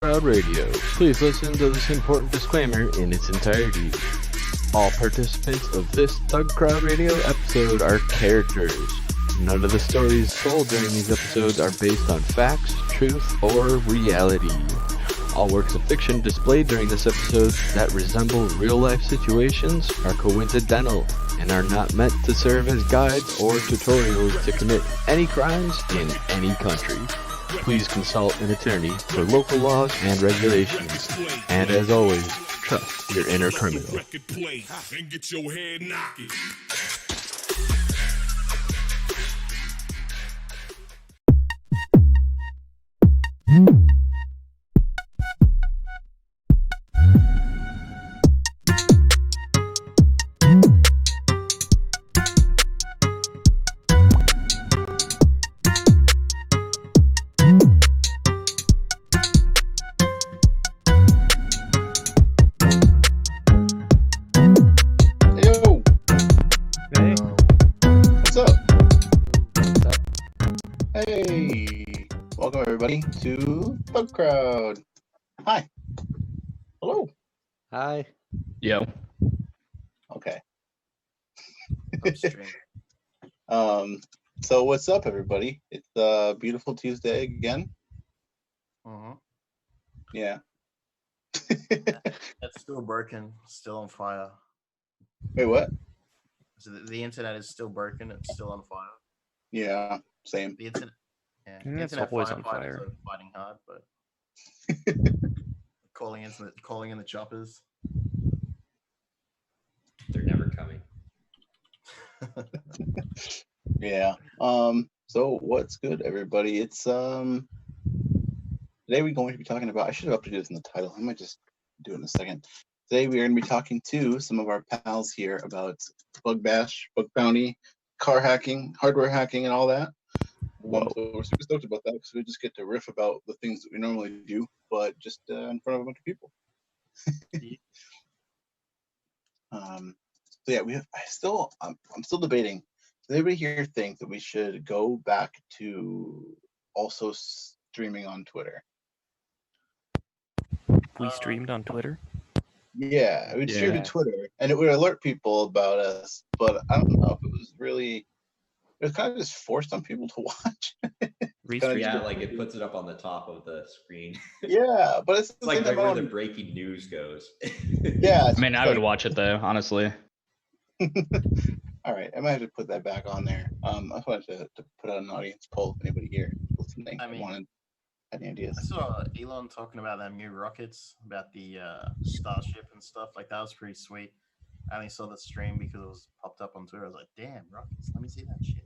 ThugCrowd Radio. Please listen to this important disclaimer in its entirety. All participants of this ThugCrowd Radio episode are characters. None of the stories told during these episodes are based on facts, truth, or reality. All works of fiction displayed during this episode that resemble real-life situations are coincidental and are not meant to serve as guides or tutorials to commit any crimes in any country. Please consult an attorney for local laws and regulations. And as always, trust your inner criminal. Yo, Hey. what's up? Hey, welcome everybody to ThugCrowd. Hi. Hello. Hi. Yo. Okay. Upstream. So what's up, everybody? It's a beautiful Tuesday again. Yeah. That's still broken, still on fire. Wait, what? So the internet is still broken, it's still on fire. Yeah, same. The internet, yeah, Yeah, it's internet always on firefighters fire. are fighting hard, but calling in the choppers. They're never coming. Yeah. So what's good, everybody? It's today we're going to be talking about. I should have updated this in the title. I might just do it in a second. Today we are going to be talking to some of our pals here about bug bash, bug bounty, car hacking, hardware hacking, and all that. So we're super stoked about that because we just get to riff about the things that we normally do, but just in front of a bunch of people. So yeah, I'm still debating. Does anybody here think that we should go back to also streaming on Twitter? We streamed on Twitter. Yeah, we'd stream to Yeah. Twitter, and it would alert people about us. But I don't know if it was really. It was kind of just forced on people to watch. Restream. Yeah, like it puts it up on the top of the screen. Yeah, but it's It's like the right where same the breaking news goes. Yeah. I mean, I would watch it though, honestly. All right, I might have to put that back on there. I just wanted to put out an audience poll if anybody here listening had any I ideas. saw Elon talking about them new rockets, about the Starship and stuff. Like that was pretty sweet. I only saw the stream because it was popped up on Twitter. I was like, damn, rockets, let me see that shit.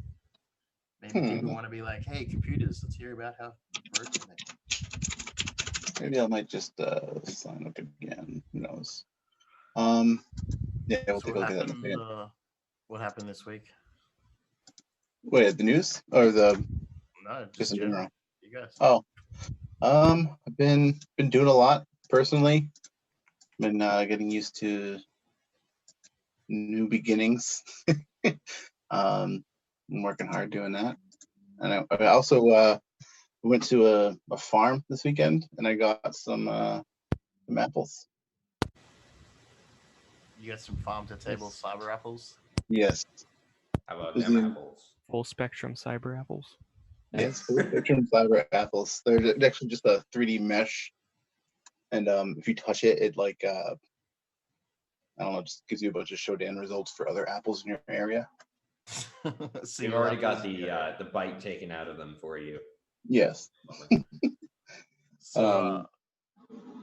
Maybe people want to be like, hey, computers, let's hear about how broken they are. Maybe I might just sign up again. Who knows? Yeah, we'll So take a look at that in a second. what happened this week? Wait, the news or the No, just in general? You guys. Oh, I've been doing a lot personally. Been getting used to new beginnings. I'm working hard doing that, and I also went to a farm this weekend, and I got some apples. You got some farm to table cyber apples? Yes. How about Is them it- apples? Full spectrum cyber apples. Yes, spectrum fiber apples. They're actually just a 3D mesh, and if you touch it, it like I don't know, just gives you a bunch of Shodan results for other apples in your area. So you've already got the bite taken out of them for you. Yes. So,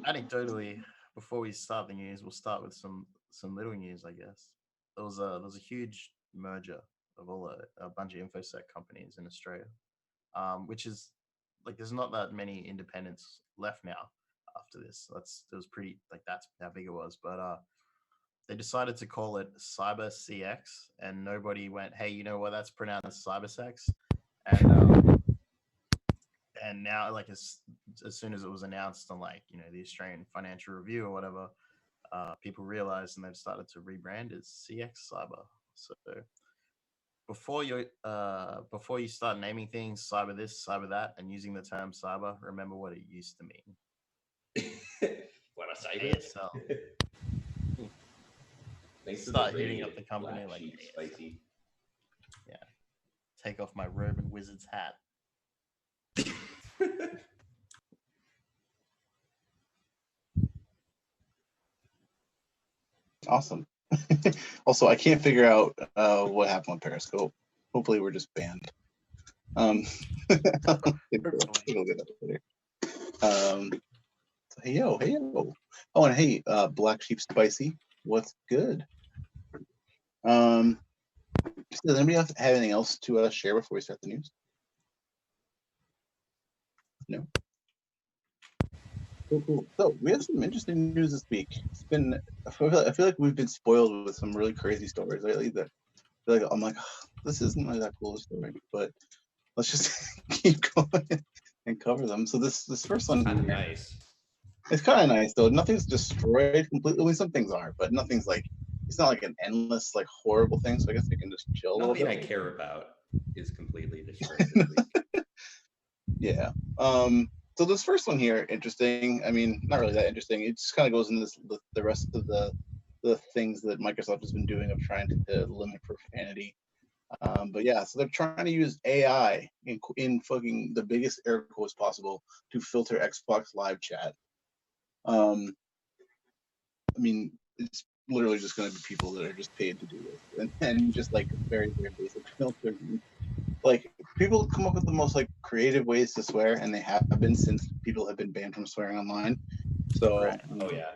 anecdotally, before we start the news, we'll start with some little news, I guess. There was a huge merger of a bunch of infosec companies in Australia, which is like there's not that many independents left now after this. It was pretty like that's how big it was, but they decided to call it Cyber CX, and nobody went, hey, you know what? That's pronounced Cybersex, and now like as soon as it was announced on like the Australian Financial Review or whatever, people realized and they've started to rebrand as CX Cyber. So before you start naming things cyber this, cyber that, and using the term cyber, remember what it used to mean. excited. ASL. Thanks for Start the hitting raid, up the company Black like Sheep ASL. Spicy. Take off my robe and wizard's hat. Awesome. Also, I can't figure out what happened with Periscope. Hopefully, we're just banned. We'll get that later. Hey yo. Oh, and hey, Black Sheep Spicy, what's good? Does anybody else have anything else to share before we start the news? No. Cool. So we have some interesting news this week. It's been I feel like we've been spoiled with some really crazy stories lately. That I feel like I'm like, oh, this isn't really that cool a story, but let's just keep going and cover them. So this first one, Kind of nice. it's kind of nice though. Nothing's destroyed completely. I mean, some things are, but nothing's like it's not like an endless like horrible thing. So I guess we can just chill a little Nothing I bit. care about is completely destroyed this week. Yeah. So this first one here, interesting. I mean, not really that interesting. It just kind of goes in the rest of the things that Microsoft has been doing of trying to limit profanity. But yeah, so they're trying to use AI in fucking the biggest air quotes possible to filter Xbox Live chat. I mean, it's literally just going to be people that are just paid to do this, and just like very basic filtering. Like people come up with the most like creative ways to swear, and they have been since people have been banned from swearing online. So Right. Oh yeah.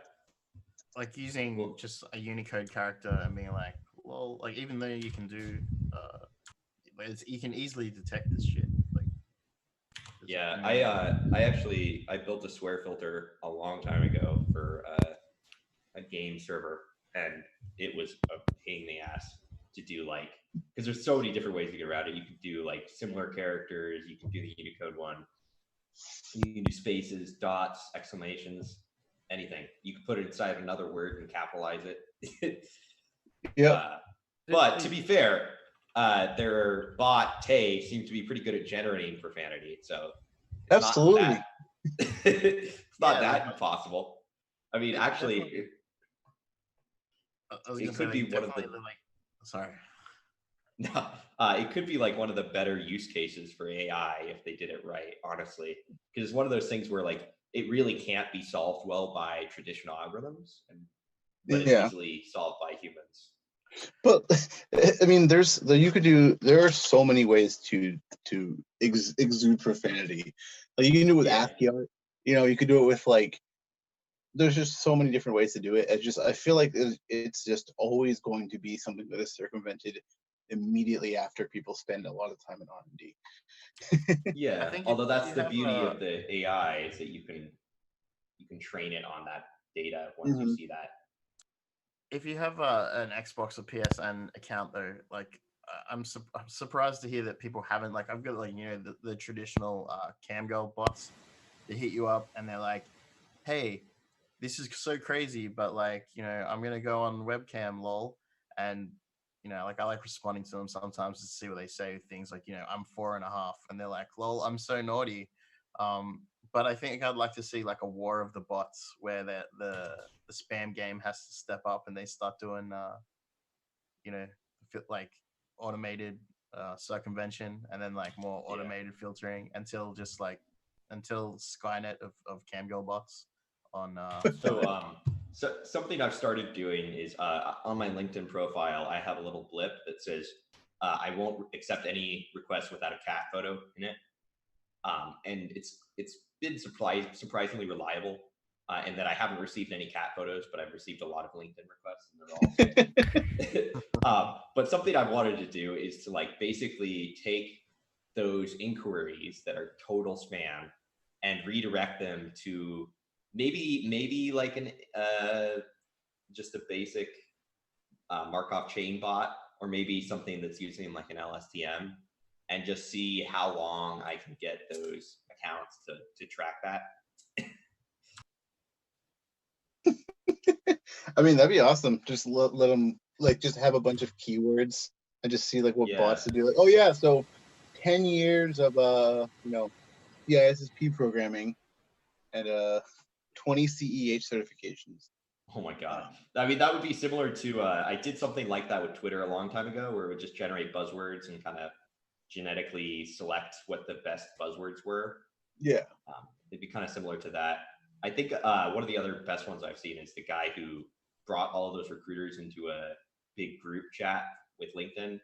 Like using just a Unicode character and being like, well, like even though you can do, you can easily detect this shit. Like, Yeah, I built a swear filter a long time ago for a game server, and it was a pain in the ass to do, like, because there's so many different ways to get around it. You can do like similar characters, you can do the Unicode one, you can do spaces, dots, exclamations, anything. You can put it inside another word and capitalize it. yeah. But to be fair, their bot Tay seems to be pretty good at generating profanity, so it's Absolutely. it's not Yeah, that impossible. I mean, actually, it could be one of the like. Sorry. no, it could be like one of the better use cases for AI if they did it right. Honestly, because it's one of those things where like it really can't be solved well by traditional algorithms, but it's easily solved by humans. But I mean, there are so many ways to exude profanity. Like you can do it with ASCII art. You know, you could do it with like. There's just so many different ways to do it. I feel like it's just always going to be something that is circumvented immediately after people spend a lot of time in R&D. Yeah, although that's the beauty of the AI is that you can train it on that data once you see that. If you have an Xbox or PSN account though, like I'm surprised to hear that people haven't. Like I've got like the traditional cam girl bots that hit you up and they're like, hey, this is so crazy, but like I'm gonna go on webcam lol, and like I like responding to them sometimes to see what they say. Things like I'm 4.5 and they're like lol, I'm so naughty. But I think I'd like to see like a war of the bots where the spam game has to step up and they start doing like automated circumvention and then like more automated filtering until Skynet of camgirl bots on so something I've started doing is on my LinkedIn profile I have a little blip that says I won't accept any requests without a cat photo in it, and it's been surprisingly reliable, and that I haven't received any cat photos, but I've received a lot of LinkedIn requests, and they're all but something I've wanted to do is to like basically take those inquiries that are total spam and redirect them to maybe like an just a basic Markov chain bot, or maybe something that's using like an LSTM, and just see how long I can get those accounts to track that. I mean, that'd be awesome. Just let them like just have a bunch of keywords and just see like what bots to do. Like, oh yeah, so 10 years of CISSP programming, and 20 CEH certifications. Oh my god. I mean, that would be similar to I did something like that with Twitter a long time ago, where it would just generate buzzwords and kind of genetically select what the best buzzwords were. Yeah. It'd be kind of similar to that. I think one of the other best ones I've seen is the guy who brought all of those recruiters into a big group chat with LinkedIn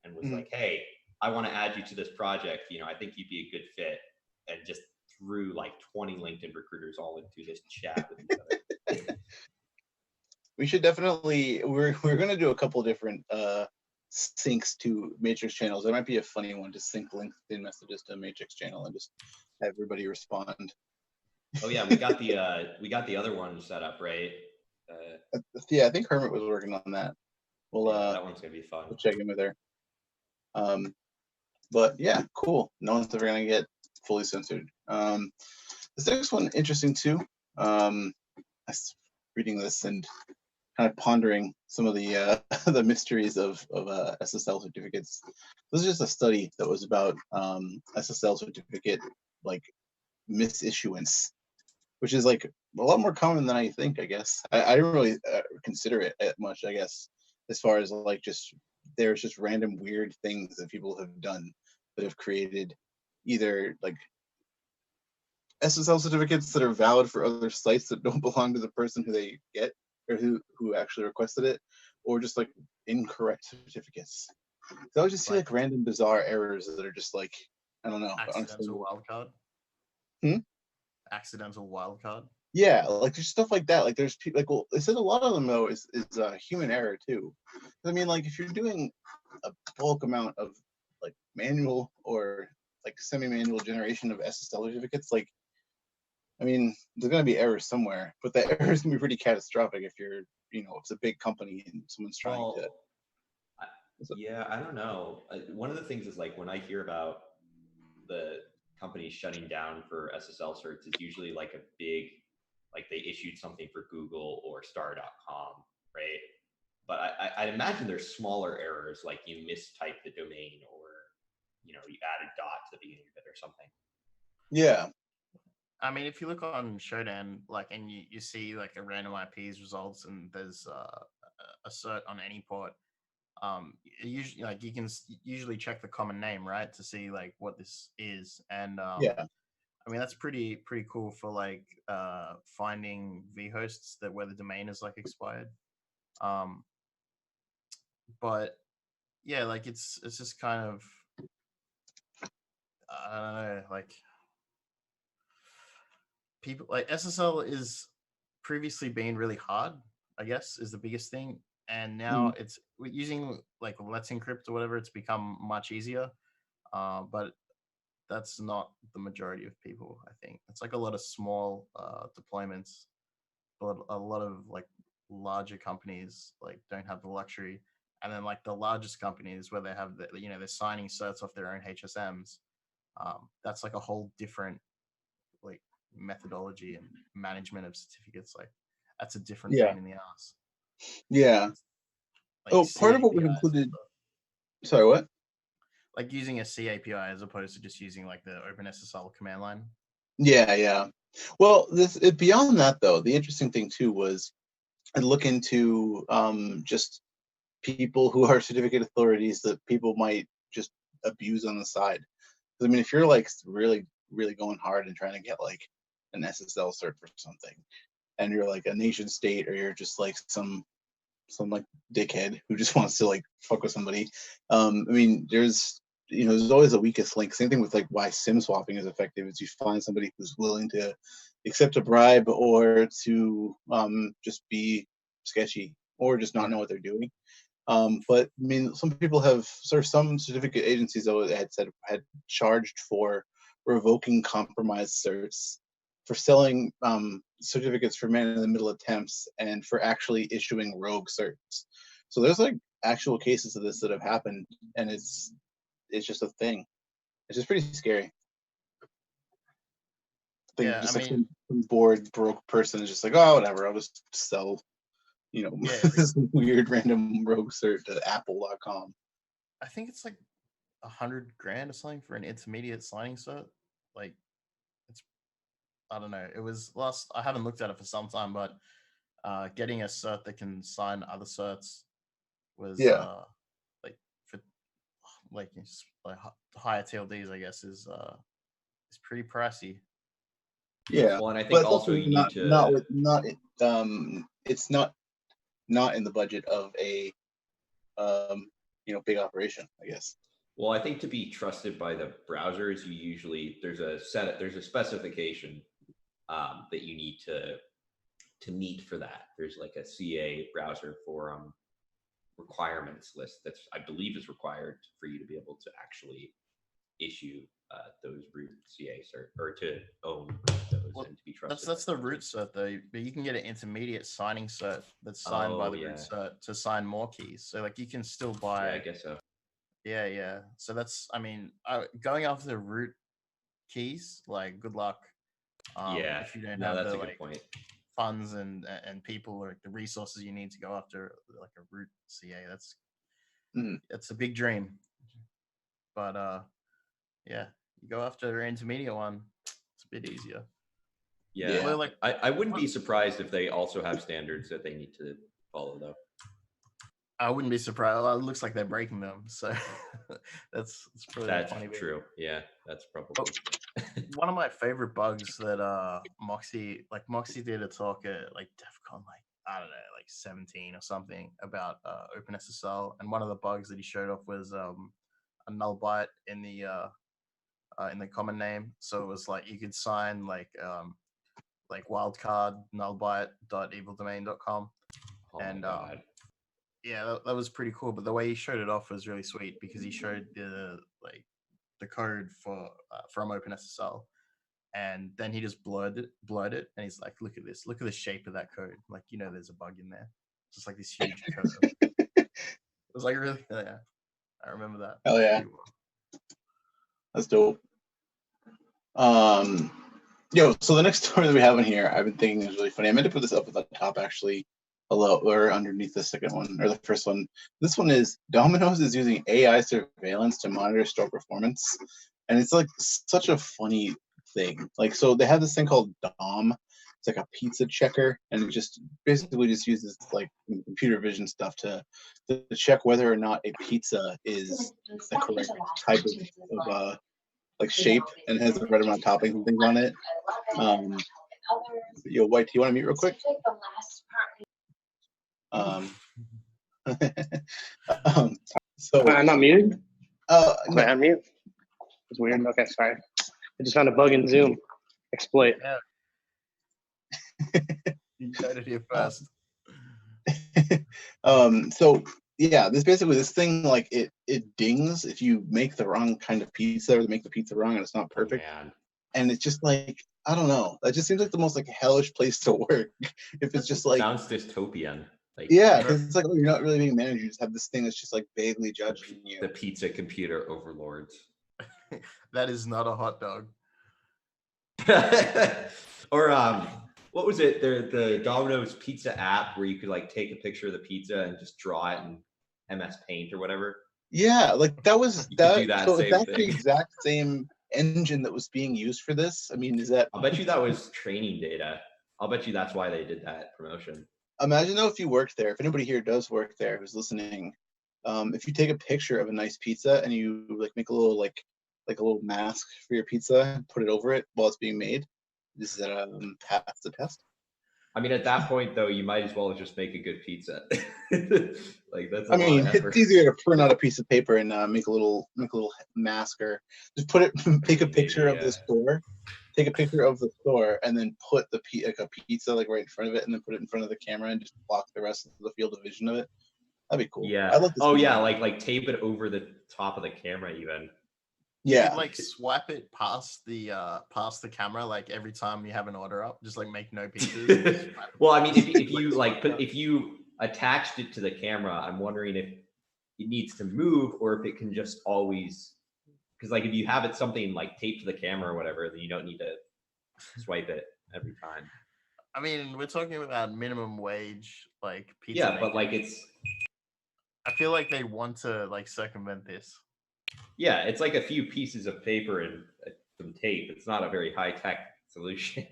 and was like, "Hey, I want to add you to this project. You know, I think you'd be a good fit," and just threw like 20 LinkedIn recruiters all into this chat with each other. We should definitely. We're gonna do a couple different syncs to Matrix channels. That might be a funny one to sync LinkedIn messages to a Matrix channel and just have everybody respond. Oh yeah, we got the other one set up, right? Yeah, I think Hermit was working on that. We'll Yeah, that one's gonna be fun. we'll check in with her. But yeah, cool. No one's ever gonna get fully censored. This next one interesting too. I was reading this and kind of pondering some of the the mysteries of SSL certificates. This is just a study that was about SSL certificate like misissuance, which is like a lot more common than I think. I guess I didn't really consider it much. I guess as far as like just there's just random weird things that people have done that have created either like SSL certificates that are valid for other sites that don't belong to the person who they get or who actually requested it, or just like incorrect certificates. So I would just see like random bizarre errors that are just like I don't know. Accidental wildcard. Hmm? Accidental wildcard. Yeah, like there's stuff like that. Like there's people like well, they said a lot of them though is human error too. I mean, like if you're doing a bulk amount of like manual or like semi-manual generation of SSL certificates, like I mean, there's gonna be errors somewhere, but the errors can be pretty catastrophic if you're, you know, it's a big company and someone's trying to. Yeah, I don't know. One of the things is like when I hear about the companies shutting down for SSL certs, it's usually like a big, like they issued something for Google or Star.com, right? But I'd imagine there's smaller errors, like you mistyped the domain or, you know, you added dot to the beginning of it or something. Yeah. I mean, if you look on Shodan, like, and you see like a random IP's results, and there's a cert on any port, usually like you can usually check the common name, right, to see like what this is, and Yeah. I mean that's pretty cool for like finding vhosts that where the domain is like expired, but yeah, like it's just kind of I don't know, like people like SSL is previously been really hard, I guess, is the biggest thing. And now it's using like Let's Encrypt or whatever, it's become much easier. But that's not the majority of people, I think. It's like a lot of small deployments, but a lot of like larger companies like don't have the luxury. And then like the largest companies where they have the, you know, they're signing certs off their own HSMs. That's like a whole different like methodology and management of certificates. Like that's a different pain in the ass. Yeah. Like part of what was CAPIs included. Sorry, what? like using a CAPI as opposed to just using like the OpenSSL command line. Yeah. Well, beyond that though, the interesting thing too was I look into just people who are certificate authorities that people might just abuse on the side. I mean, if you're like really going hard and trying to get like an SSL cert for something, and you're like a nation state, or you're just like some like dickhead who just wants to like fuck with somebody. I mean, there's always a weakest link. Same thing with like why SIM swapping is effective is you find somebody who's willing to accept a bribe or to just be sketchy or just not know what they're doing. But I mean, some people have some certificate agencies though had charged for revoking compromised certs, for selling certificates for man-in-the-middle attempts, and for actually issuing rogue certs. So there's like actual cases of this that have happened, and it's just a thing. It's just pretty scary. Yeah, Just I like mean, some bored broke person is just like, oh, whatever, I'll just sell, this weird random rogue cert to Apple.com. I think it's like $100,000 or something for an intermediate signing cert. Like, I don't know. It was last. I haven't looked at it for some time, but getting a cert that can sign other certs was Yeah. like for like higher TLDs, I guess, is pretty pricey. Yeah. Well, and I think But it's also you not need to. it's not in the budget of a big operation, I guess. Well, I think to be trusted by the browsers, you usually there's a specification that you need to meet for that. There's like a CA browser forum requirements list that's I believe is required for you to be able to actually issue those root CA cert or to own those and to be trusted. That's the root cert though, but you can get an intermediate signing cert that's signed by the root cert to sign more keys. So like you can still buy. Yeah, I guess so. Yeah. So that's, I mean, going after the root keys, like good luck. Yeah, if you don't no, have that's the a good like point. funds and people or the resources you need to go after like a root CA. That's a big dream. But yeah, you go after an intermediate one, it's a bit easier. Yeah, Although, like I wouldn't be surprised if they also have standards that they need to follow, though. I wouldn't be surprised. Well, it looks like they're breaking them, so that's probably That's funny. true. Yeah, that's probably one of my favorite bugs that Moxie did a talk at like DEF CON, like I don't know, like 17 or something about OpenSSL, and one of the bugs that he showed off was a null byte in the common name. So it was like you could sign like wildcard nullbyte.evildomain.com. and yeah, that was pretty cool. But the way he showed it off was really sweet because he showed the code for from OpenSSL, and then he just blurred it, and he's like, "Look at this! Look at the shape of that code! Like, there's a bug in there. It's just like this huge curve." It was like really, yeah. I remember that. Hell yeah, that's dope. So the next story that we have in here, I've been thinking is really funny. I meant to put this up at the top actually, or underneath the second one or the first one. This one is Domino's is using AI surveillance to monitor store performance, and it's like such a funny thing. Like, so they have this thing called Dom. It's like a pizza checker, and it just basically just uses like computer vision stuff to check whether or not a pizza is the correct type of like shape and has the right amount of toppings and things on it. White, do you want to mute real quick? So I'm not muted. No. I'm mute. It's weird. Okay, sorry. I just found a bug in Zoom. Exploit. You got it here first. So yeah, this thing like it dings if you make the wrong kind of pizza or make the pizza wrong and it's not perfect. And it's just like, I don't know. That just seems like the most like hellish place to work. If it's just like sounds dystopian. Like, yeah, because it's like, oh, you're not really being managed. You just have this thing that's just like vaguely judging you. The pizza computer overlords. That is not a hot dog. Or what was it? The Domino's pizza app where you could like take a picture of the pizza and just draw it in MS Paint or whatever. Yeah, like that was you that. Could do that so same if that's thing. the exact same engine that was being used for this, I mean, is that? I'll bet you that was training data. I'll bet you that's why they did that promotion. Imagine though if you worked there, if anybody here does work there who's listening, if you take a picture of a nice pizza and you like make a little like a little mask for your pizza and put it over it while it's being made, this is pass the test. I mean, at that point though, you might as well just make a good pizza. Like that's. It's easier to print out a piece of paper and make a little mask, or just put it. Take a picture of the store. Take a picture of the store and then put a pizza like right in front of it, and then put it in front of the camera and just block the rest of the field of vision of it. That'd be cool. Yeah. I love this. Like tape it over the top of the camera even. Yeah. You could like swipe it past the camera like every time you have an order up. Just like make no pieces. Well, I mean, if you attached it to the camera, I'm wondering if it needs to move or if it can just always. Because like if you have it something like taped to the camera or whatever, then you don't need to swipe it every time. I mean, we're talking about minimum wage like pizza. Yeah, but like it's. I feel like they want to like circumvent this. Yeah, it's like a few pieces of paper and some tape. It's not a very high tech solution.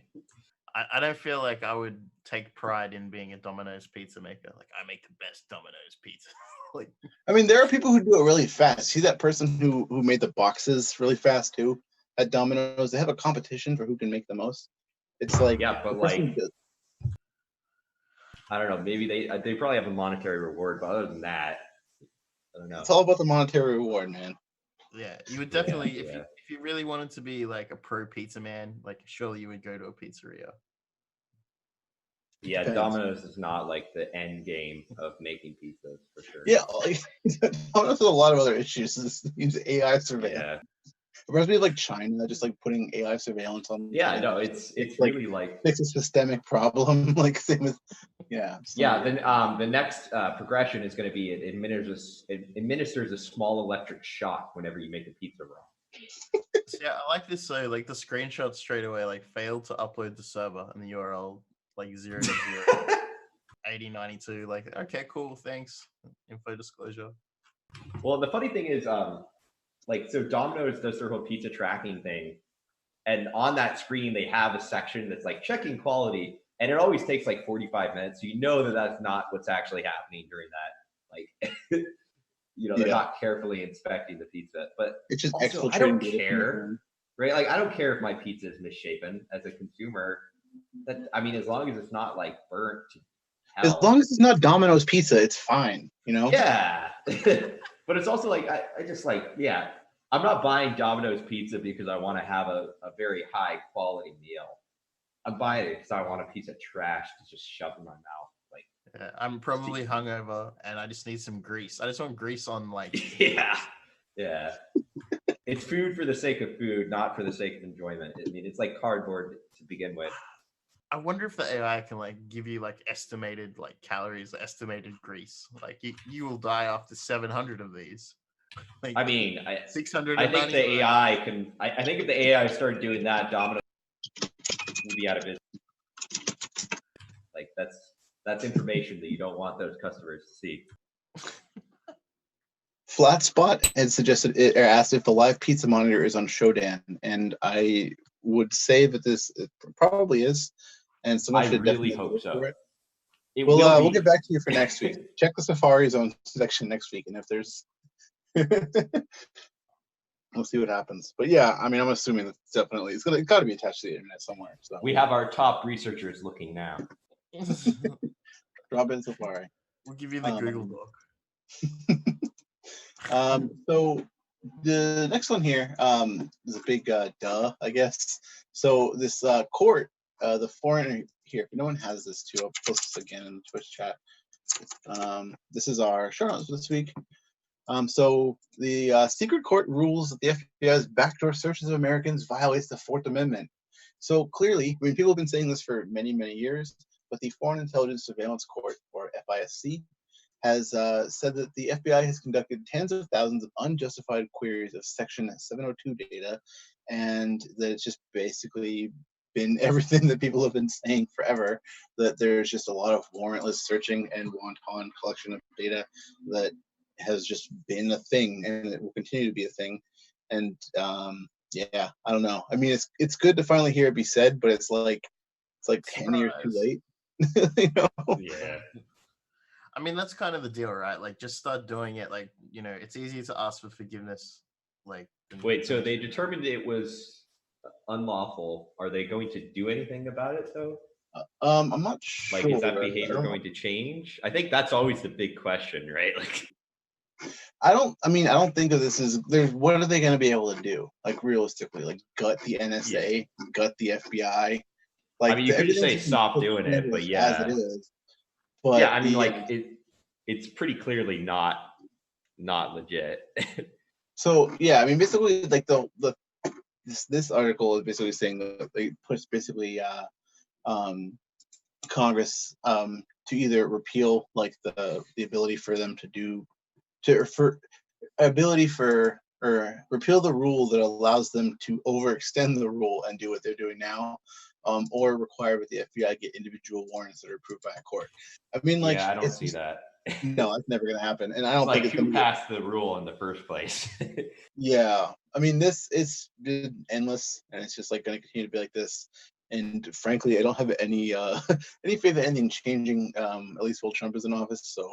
I don't feel like I would take pride in being a Domino's pizza maker. Like, I make the best Domino's pizza. Like, I mean, there are people who do it really fast. See that person who made the boxes really fast too at Domino's? They have a competition for who can make the most. It's like Yeah, but the person like, I don't know. Maybe they probably have a monetary reward, but other than that, I don't know. it's all about the monetary reward, man. yeah, you would definitely Yeah. if you really wanted to be like a pro pizza man, like surely you would go to a pizzeria. Yeah, Depends. Domino's is not like the end game of making pizzas for sure. Yeah, like, Domino's has a lot of other issues. This use AI surveillance. Yeah. It reminds me of like China, just like putting AI surveillance on. Yeah, China. no, it's like really like fix a systemic problem. Like same with yeah. Then the next progression is going to be it administers a small electric shock whenever you make a pizza wrong. Yeah, I like this. So like the screenshot straight away, like failed to upload the server and the URL like 0 to 0 8092. Like, okay, cool, thanks. Info disclosure. Well, the funny thing is, like, so Domino's does their whole pizza tracking thing, and on that screen they have a section that's like checking quality, and it always takes like 45 minutes. So you know that that's not what's actually happening during that. Like, you know, they're not carefully inspecting the pizza, but it's just also, I don't care, right? Like, I don't care if my pizza is misshapen as a consumer. That, I mean, as long as it's not like burnt to hell. As long as it's not Domino's pizza, it's fine, you know? Yeah. But it's also like, I just like, yeah, I'm not buying Domino's pizza because I want to have a very high quality meal. I'm buying it because I want a piece of trash to just shove in my mouth. Like, yeah, I'm probably hungover and I just need some grease. I just want grease on like yeah. It's food for the sake of food, not for the sake of enjoyment. I mean, it's like cardboard to begin with. I wonder if the AI can like give you like estimated like calories, estimated grease. Like you will die after 700 of these. Like, I mean, 600. I think the AI can. I think if the AI started doing that, Domino's would be out of business. Like that's information that you don't want those customers to see. Flatspot had suggested it or asked if the live pizza monitor is on Shodan, and I would say that it probably is. And someone I should really definitely hope so. We'll get back to you for next week. Check the Safari Zone section next week, and if there's, we'll see what happens. But yeah, I mean, I'm assuming that it's got to be attached to the internet somewhere. So we have our top researchers looking now. Drop in Safari. We'll give you the Google Doc. So the next one here is a big duh, I guess. So this court, the foreigner here, if no one has this too, I'll post this again in the Twitch chat. This is our show notes for this week. So the secret court rules that the FBI's backdoor searches of Americans violates the Fourth Amendment. So clearly, I mean, people have been saying this for many, many years, but the Foreign Intelligence Surveillance Court, or FISC, has said that the FBI has conducted tens of thousands of unjustified queries of Section 702 data, and that it's just basically been everything that people have been saying forever, that there's just a lot of warrantless searching and wanton collection of data that has just been a thing, and it will continue to be a thing. And yeah, I don't know. I mean, it's good to finally hear it be said, but it's like 10 years too late. You know? Yeah. I mean, that's kind of the deal, right? Like, just start doing it. Like, you know, it's easier to ask for forgiveness. Like, wait, so they determined it was unlawful. Are they going to do anything about it, though? I'm not sure. Like, is that behavior going to change? I think that's always the big question, right? Like, I don't think of this as what are they going to be able to do? Like, realistically, like gut the NSA, gut the FBI. Like, I mean, you could just say stop doing it, but yeah, as it is. But yeah, I mean, like it's pretty clearly not legit. So yeah, I mean, basically, like this article is basically saying that they push basically Congress to either repeal like the ability for them or repeal the rule that allows them to overextend the rule and do what they're doing now, or require that the FBI get individual warrants that are approved by a court. I mean, like, yeah, I don't see that. No, that's never going to happen, and I don't think it's like who passed the rule in the first place. Yeah, I mean, this is been endless, and it's just like going to continue to be like this. And frankly, I don't have any any faith in anything changing. At least while Trump is in office. So,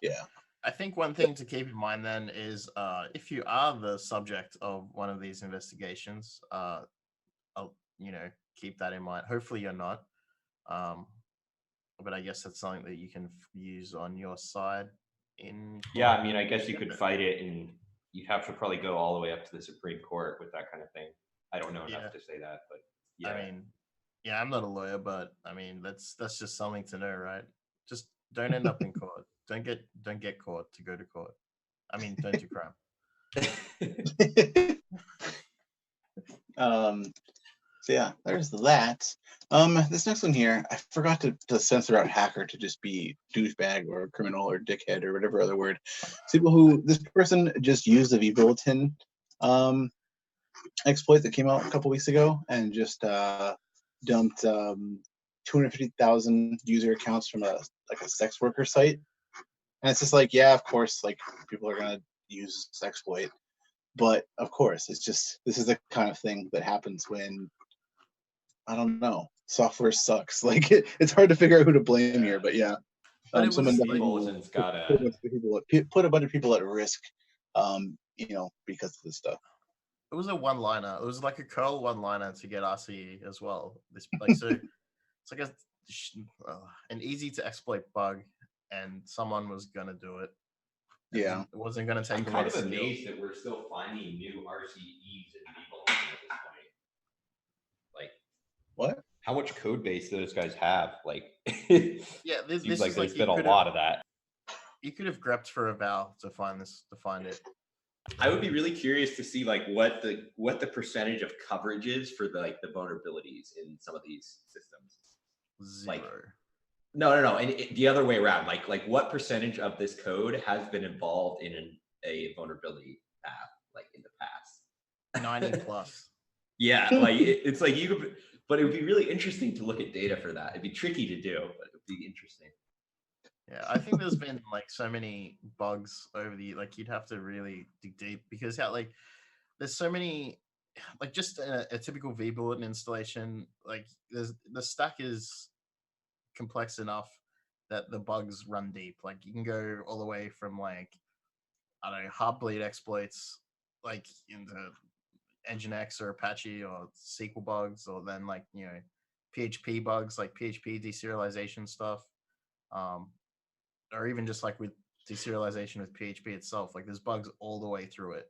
yeah. I think one thing to keep in mind then is if you are the subject of one of these investigations, I'll, keep that in mind. Hopefully you're not. But I guess that's something that you can use on your side in court. Yeah, I mean, I guess you could fight it, and you'd have to probably go all the way up to the Supreme Court with that kind of thing. I don't know enough to say that, but yeah. I mean, yeah, I'm not a lawyer, but I mean, that's just something to know, right? Just don't end up in court. Don't get caught to go to court. I mean, don't do crime. So yeah, there's that. This next one here, I forgot to censor out hacker to just be douchebag or criminal or dickhead or whatever other word. This person just used the vBulletin exploit that came out a couple weeks ago and just dumped 250,000 user accounts from a sex worker site. And it's just like, yeah, of course, like people are gonna use this exploit. But of course, this is the kind of thing that happens when, I don't know, software sucks. Like it's hard to figure out who to blame here, but yeah. But Someone Bulletin's gotta put a bunch of people at risk, because of this stuff. It was a one-liner. It was like a curl one-liner to get RCE as well. It's like an easy to exploit bug, and someone was gonna do it. Yeah, it wasn't gonna take. I'm kind of amazed that we're still finding new RCEs in people at this point. Like, what? How much code base those guys have? Like, yeah, this seems like there's like been a lot of that. You could have grepped for a val to find it. I would be really curious to see like what the percentage of coverage is for the vulnerabilities in some of these systems. 0. Like, no, and the other way around. Like what percentage of this code has been involved in a vulnerability path, like in the past? 90 plus. Yeah, like it's like you could, but it would be really interesting to look at data for that. It'd be tricky to do, but it would be interesting. Yeah, I think there's been like so many bugs over you'd have to really dig deep because there's so many, like just a typical vBulletin installation, like the stack is complex enough that the bugs run deep. Like you can go all the way from Heartbleed exploits, like into Nginx or Apache or SQL bugs, or then PHP bugs, like PHP deserialization stuff. Or even just like with deserialization with PHP itself, like there's bugs all the way through it,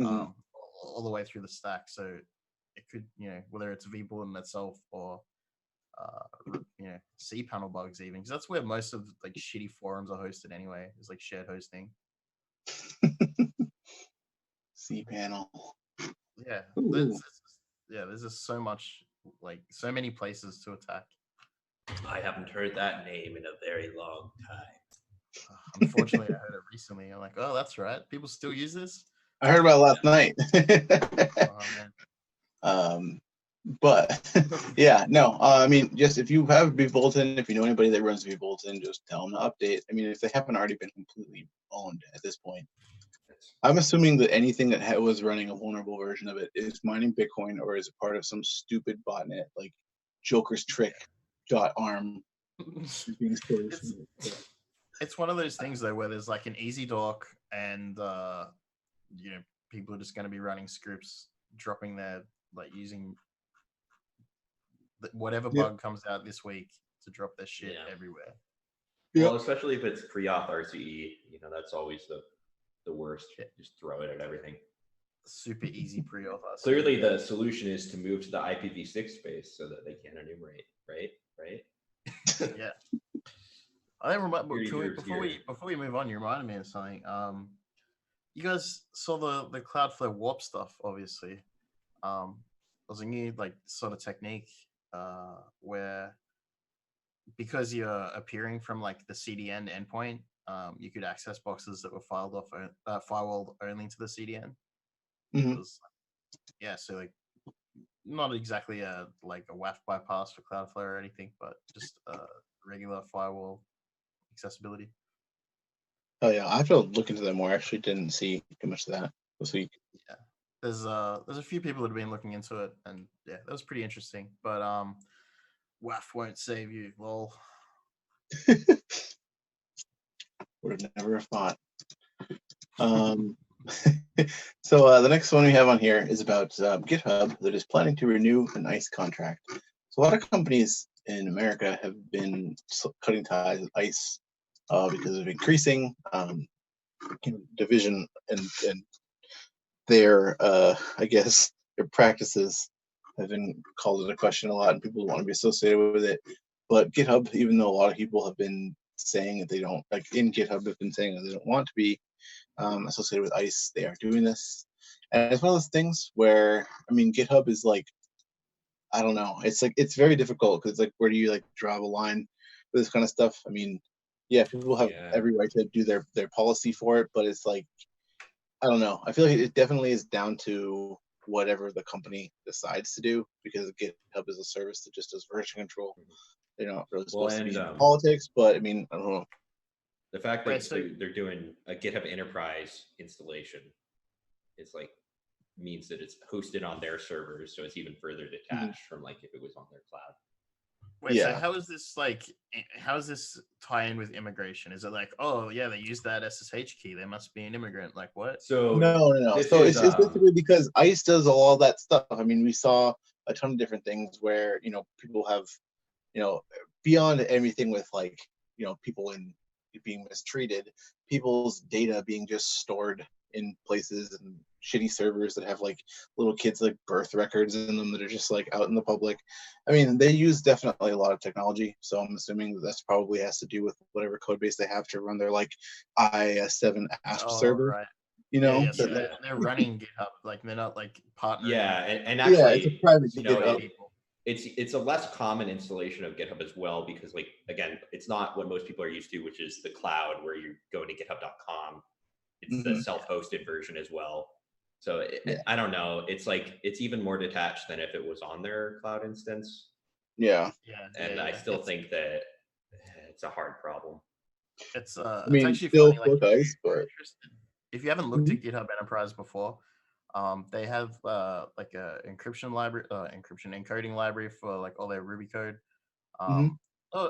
all the way through the stack. So it could, whether it's vBulletin itself or, cPanel bugs even, because that's where most of like shitty forums are hosted anyway, is like shared hosting. cPanel. Yeah. There's just so much, like so many places to attack. I haven't heard that name in a very long time. Unfortunately, I heard it recently. I'm like, oh, that's right. People still use this? I heard about it last night. Oh, man. But yeah, no. I mean, just if you have vBulletin, if you know anybody that runs vBulletin, just tell them to update. I mean, if they haven't already been completely owned at this point, I'm assuming that anything that was running a vulnerable version of it is mining Bitcoin or is a part of some stupid botnet like Joker's Trick.arm. It's one of those things though where there's like an easy dock and people are just going to be running scripts, dropping their using whatever bug comes out this week to drop their shit everywhere. Well, especially if it's pre-auth RCE, that's always the worst. Just throw it at everything. Super easy pre-auth RCE. Clearly, the solution is to move to the IPv6 space so that they can't enumerate. Right. Yeah. I remember before we move on, you reminded me of something. You guys saw the Cloudflare warp stuff, obviously. It was a new sort of technique where, because you're appearing from the CDN endpoint, you could access boxes that were firewalled only to the CDN. Mm-hmm. So not exactly a WAF bypass for Cloudflare or anything, but just a regular firewall accessibility. Oh yeah, I have to look into that more. I actually didn't see too much of that this week. Yeah, there's a few people that have been looking into it, and yeah, that was pretty interesting. But WAF won't save you. Well, Would have never thought. So the next one we have on here is about GitHub that is planning to renew an ICE contract. So a lot of companies in America have been cutting ties with ICE because of increasing division and their, I guess, their practices have been called into question a lot, and people want to be associated with it. But GitHub, even though a lot of people have been saying that they don't, like in GitHub, have been saying that they don't want to be associated with ICE, they are doing this. And it's one of those things where, I mean, GitHub is like, I don't know, it's like, it's very difficult because like, where do you like draw the line for this kind of stuff? I mean, yeah, people have every right to do their policy for it, but it's like, I don't know. I feel like it definitely is down to whatever the company decides to do, because GitHub is a service that just does version control. They're not really supposed to be in politics, but I mean, I don't know. The fact that they're doing a GitHub Enterprise installation, it's like means that it's hosted on their servers, so it's even further detached from like if it was on their cloud. Wait, so how is this like? How does this tie in with immigration? Is it like, oh yeah, they use that SSH key, they must be an immigrant? Like what? So no. So it's basically because ICE does all that stuff. I mean, we saw a ton of different things where people have beyond everything with like people being mistreated, people's data being just stored in places and shitty servers that have like little kids like birth records in them that are just like out in the public. I mean, they use definitely a lot of technology, so I'm assuming that's probably has to do with whatever code base they have to run their like IS7 ASP server. Right. So they're running GitHub, like they're not like partnering. Yeah, and actually, it's a private GitHub. It's a less common installation of GitHub as well, because like again, it's not what most people are used to, which is the cloud where you go to github.com. It's the self-hosted version as well. So I don't know. It's like it's even more detached than if it was on their cloud instance. And I still think that it's a hard problem. It's I mean, it's actually still funny. Like, if you haven't looked at GitHub Enterprise before, they have like a encryption library, encryption encoding library for like all their Ruby code. Oh,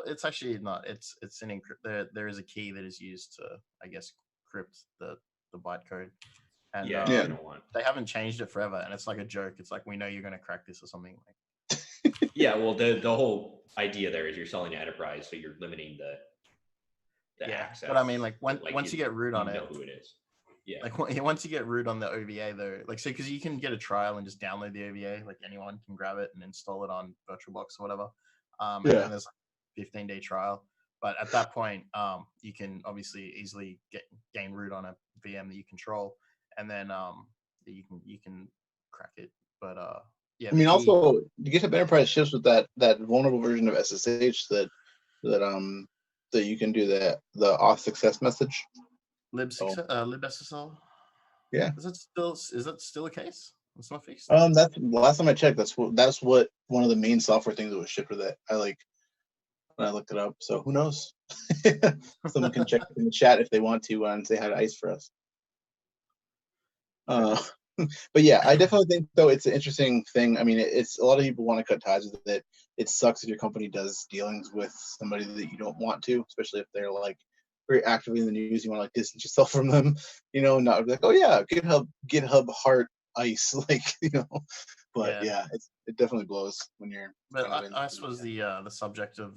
it's actually not. It's an there is a key that is used to, I guess, crypt the bytecode. And they haven't changed it forever, and it's like a joke. It's like, we know you're going to crack this or something. Like, yeah, well, the whole idea there is you're selling to enterprise, so you're limiting the access. But I mean, like once you get root on it, know who it is. Yeah. Like once you get root on the OVA, though, like so, because you can get a trial and just download the OVA, like anyone can grab it and install it on VirtualBox or whatever. And then there's like a 15-day trial. But at that point, you can obviously easily gain root on a VM that you control, and then you can crack it. But yeah, I mean, also GitHub Enterprise ships with that vulnerable version of SSH that you can do the auth success message. libSSL. Yeah. Is that still a case? It's not fixed. That's last time I checked. That's what one of the main software things that was shipped with it. When I looked it up. So who knows? Someone can check in the chat if they want to and say hi to ICE for us. But yeah, I definitely think though it's an interesting thing. I mean, it's a lot of people want to cut ties with it. It sucks if your company does dealings with somebody that you don't want to, especially if they're like very actively in the news. You want to like distance yourself from them, not be like, oh yeah, GitHub heart ICE, like But yeah, it definitely blows when you're. But ICE was the subject of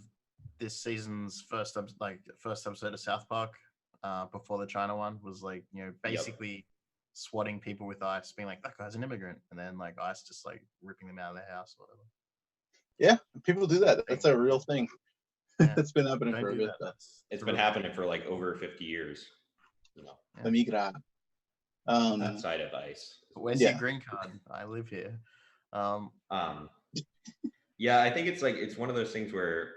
this season's first episode of South Park, before the China one, was like basically swatting people with ICE, being like, that guy's an immigrant, and then like ICE just like ripping them out of their house or whatever. Yeah, people do that. That's a real thing. That's been happening for a bit. It's been happening for like over 50 years. Migra. Outside of ICE. Where's your green card? I live here. Yeah, I think it's one of those things where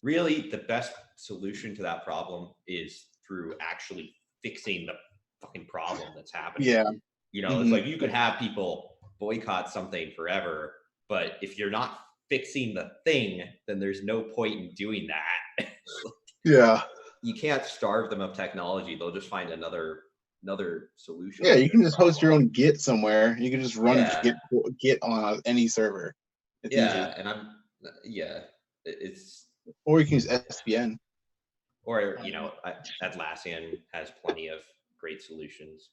really the best solution to that problem is through actually fixing the fucking problem that's happening. Yeah. It's like you could have people boycott something forever, but if you're not fixing the thing, then there's no point in doing that. Yeah. You can't starve them of technology. They'll just find another another solution. Yeah, to you can this just host your problem. own Git somewhere. You can just run Yeah. Git on any server. It's Yeah, easy. and it's Or you can use SVN. or Atlassian has plenty of great solutions.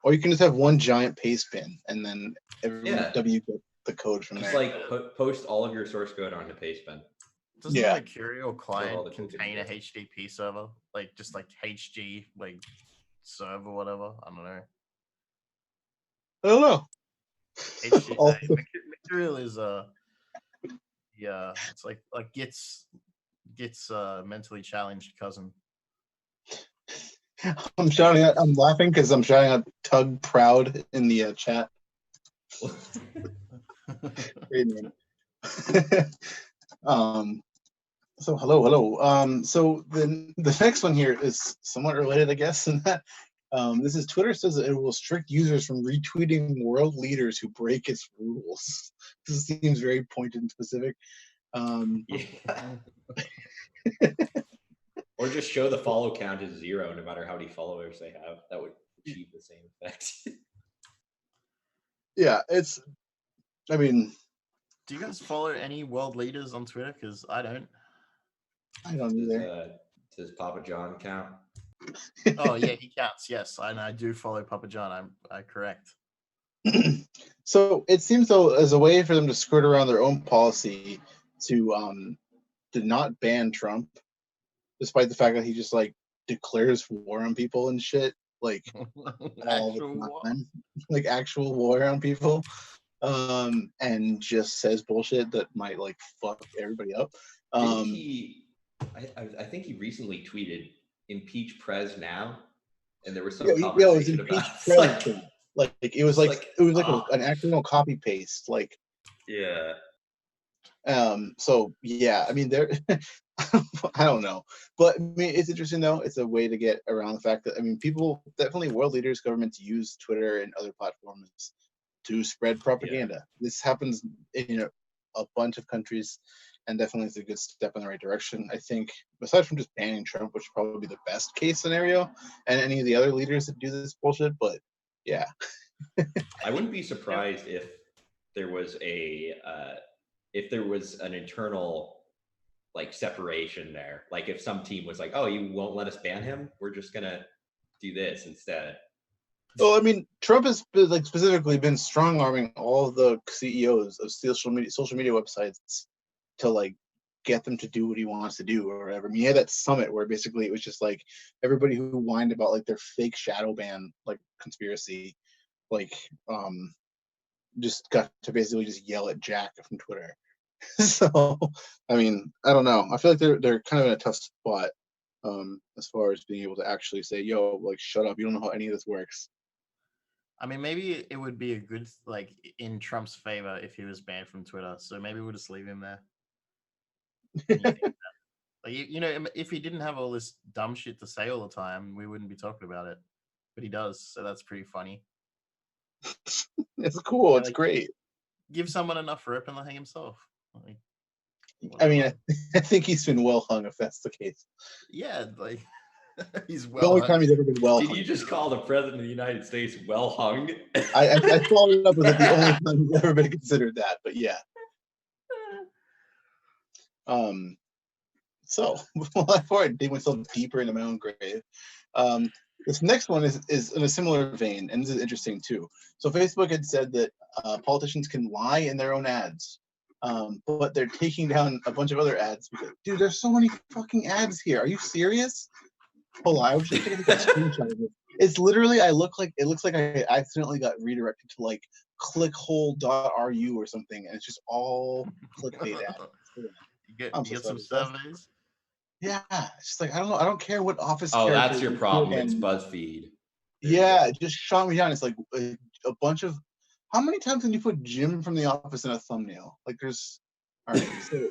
Or you can just have one giant paste bin and then everyone Yeah. wget the code from Just there. like post all of your source code onto Pastebin. Doesn't Yeah. Mercurial all client the code contain a gets HTTP server? Like just like HG like server whatever? I don't know. I don't know. HG, Also- Mercurial is yeah, it's like Git's mentally challenged cousin. I'm laughing because I'm shouting out ThugCrowd in the chat. Great name. So hello. So the next one here is somewhat related, I guess, in that this is Twitter says that it will restrict users from retweeting world leaders who break its rules. This seems very pointed and specific. Yeah. Or just show the follow count as 0 no matter how many followers they have. That would achieve the same effect. Yeah, I mean, Do you guys follow any world leaders on Twitter? Because I don't. I don't either. Does Papa John count? Oh yeah, he counts. Yes, and I do follow Papa John. I correct. So it seems though as a way for them to skirt around their own policy to not ban Trump, despite the fact that he just like declares war on people and shit, like all the time, like actual war on people, and just says bullshit that might like fuck everybody up. Didn't he? I think he recently tweeted "impeach Prez now," and there was some conversation about like it was like an accidental copy paste, like yeah. So yeah, I mean there I don't know, but I mean it's interesting though. It's a way to get around the fact that, I mean, people definitely, world leaders, governments use Twitter and other platforms to spread propaganda. This happens in a bunch of countries, and definitely is a good step in the right direction. I think aside from just banning Trump, which would probably be the best case scenario, and any of the other leaders that do this bullshit, but yeah. I wouldn't be surprised if there was an internal like separation there. Like if some team was like, "Oh, you won't let us ban him? We're just gonna do this instead." Well, I mean, Trump has like specifically been strong arming all the CEOs of social media websites to like get them to do what he wants to do or whatever. I mean, he had that summit where basically it was just like everybody who whined about like their fake shadow ban like conspiracy, like just got to basically just yell at Jack from Twitter. So I mean, I don't know. I feel like they're kind of in a tough spot as far as being able to actually say, yo, like shut up, you don't know how any of this works. I mean, maybe it would be a good, like, in Trump's favor if he was banned from Twitter. So maybe we'll just leave him there. Like, if he didn't have all this dumb shit to say all the time, we wouldn't be talking about it. But he does, so that's pretty funny. It's cool. Yeah, it's like, great. Give someone enough rope and they'll hang himself. Like, I mean, I think he's been well hung, if that's the case. Yeah, like he's well. The only time he's ever been well hung. Did you just call the president of the United States well hung? I followed it up with the only time he's ever been considered that, but yeah. So before I dig myself deeper into my own grave, this next one is in a similar vein, and this is interesting too. So Facebook had said that politicians can lie in their own ads, but they're taking down a bunch of other ads because, dude, there's so many fucking ads here. Are you serious? Hold on, I was just taking a screenshot of it. It's literally, it looks like I accidentally got redirected to like clickhole.ru or something, and it's just all clickbait ads. You get some surveys. Yeah, it's just like, I don't know. I don't care what office. Oh, that's your problem. It's BuzzFeed. Yeah, it just shot me down. It's like a bunch of. How many times can you put Jim from The Office in a thumbnail? Like, there's. All right. So,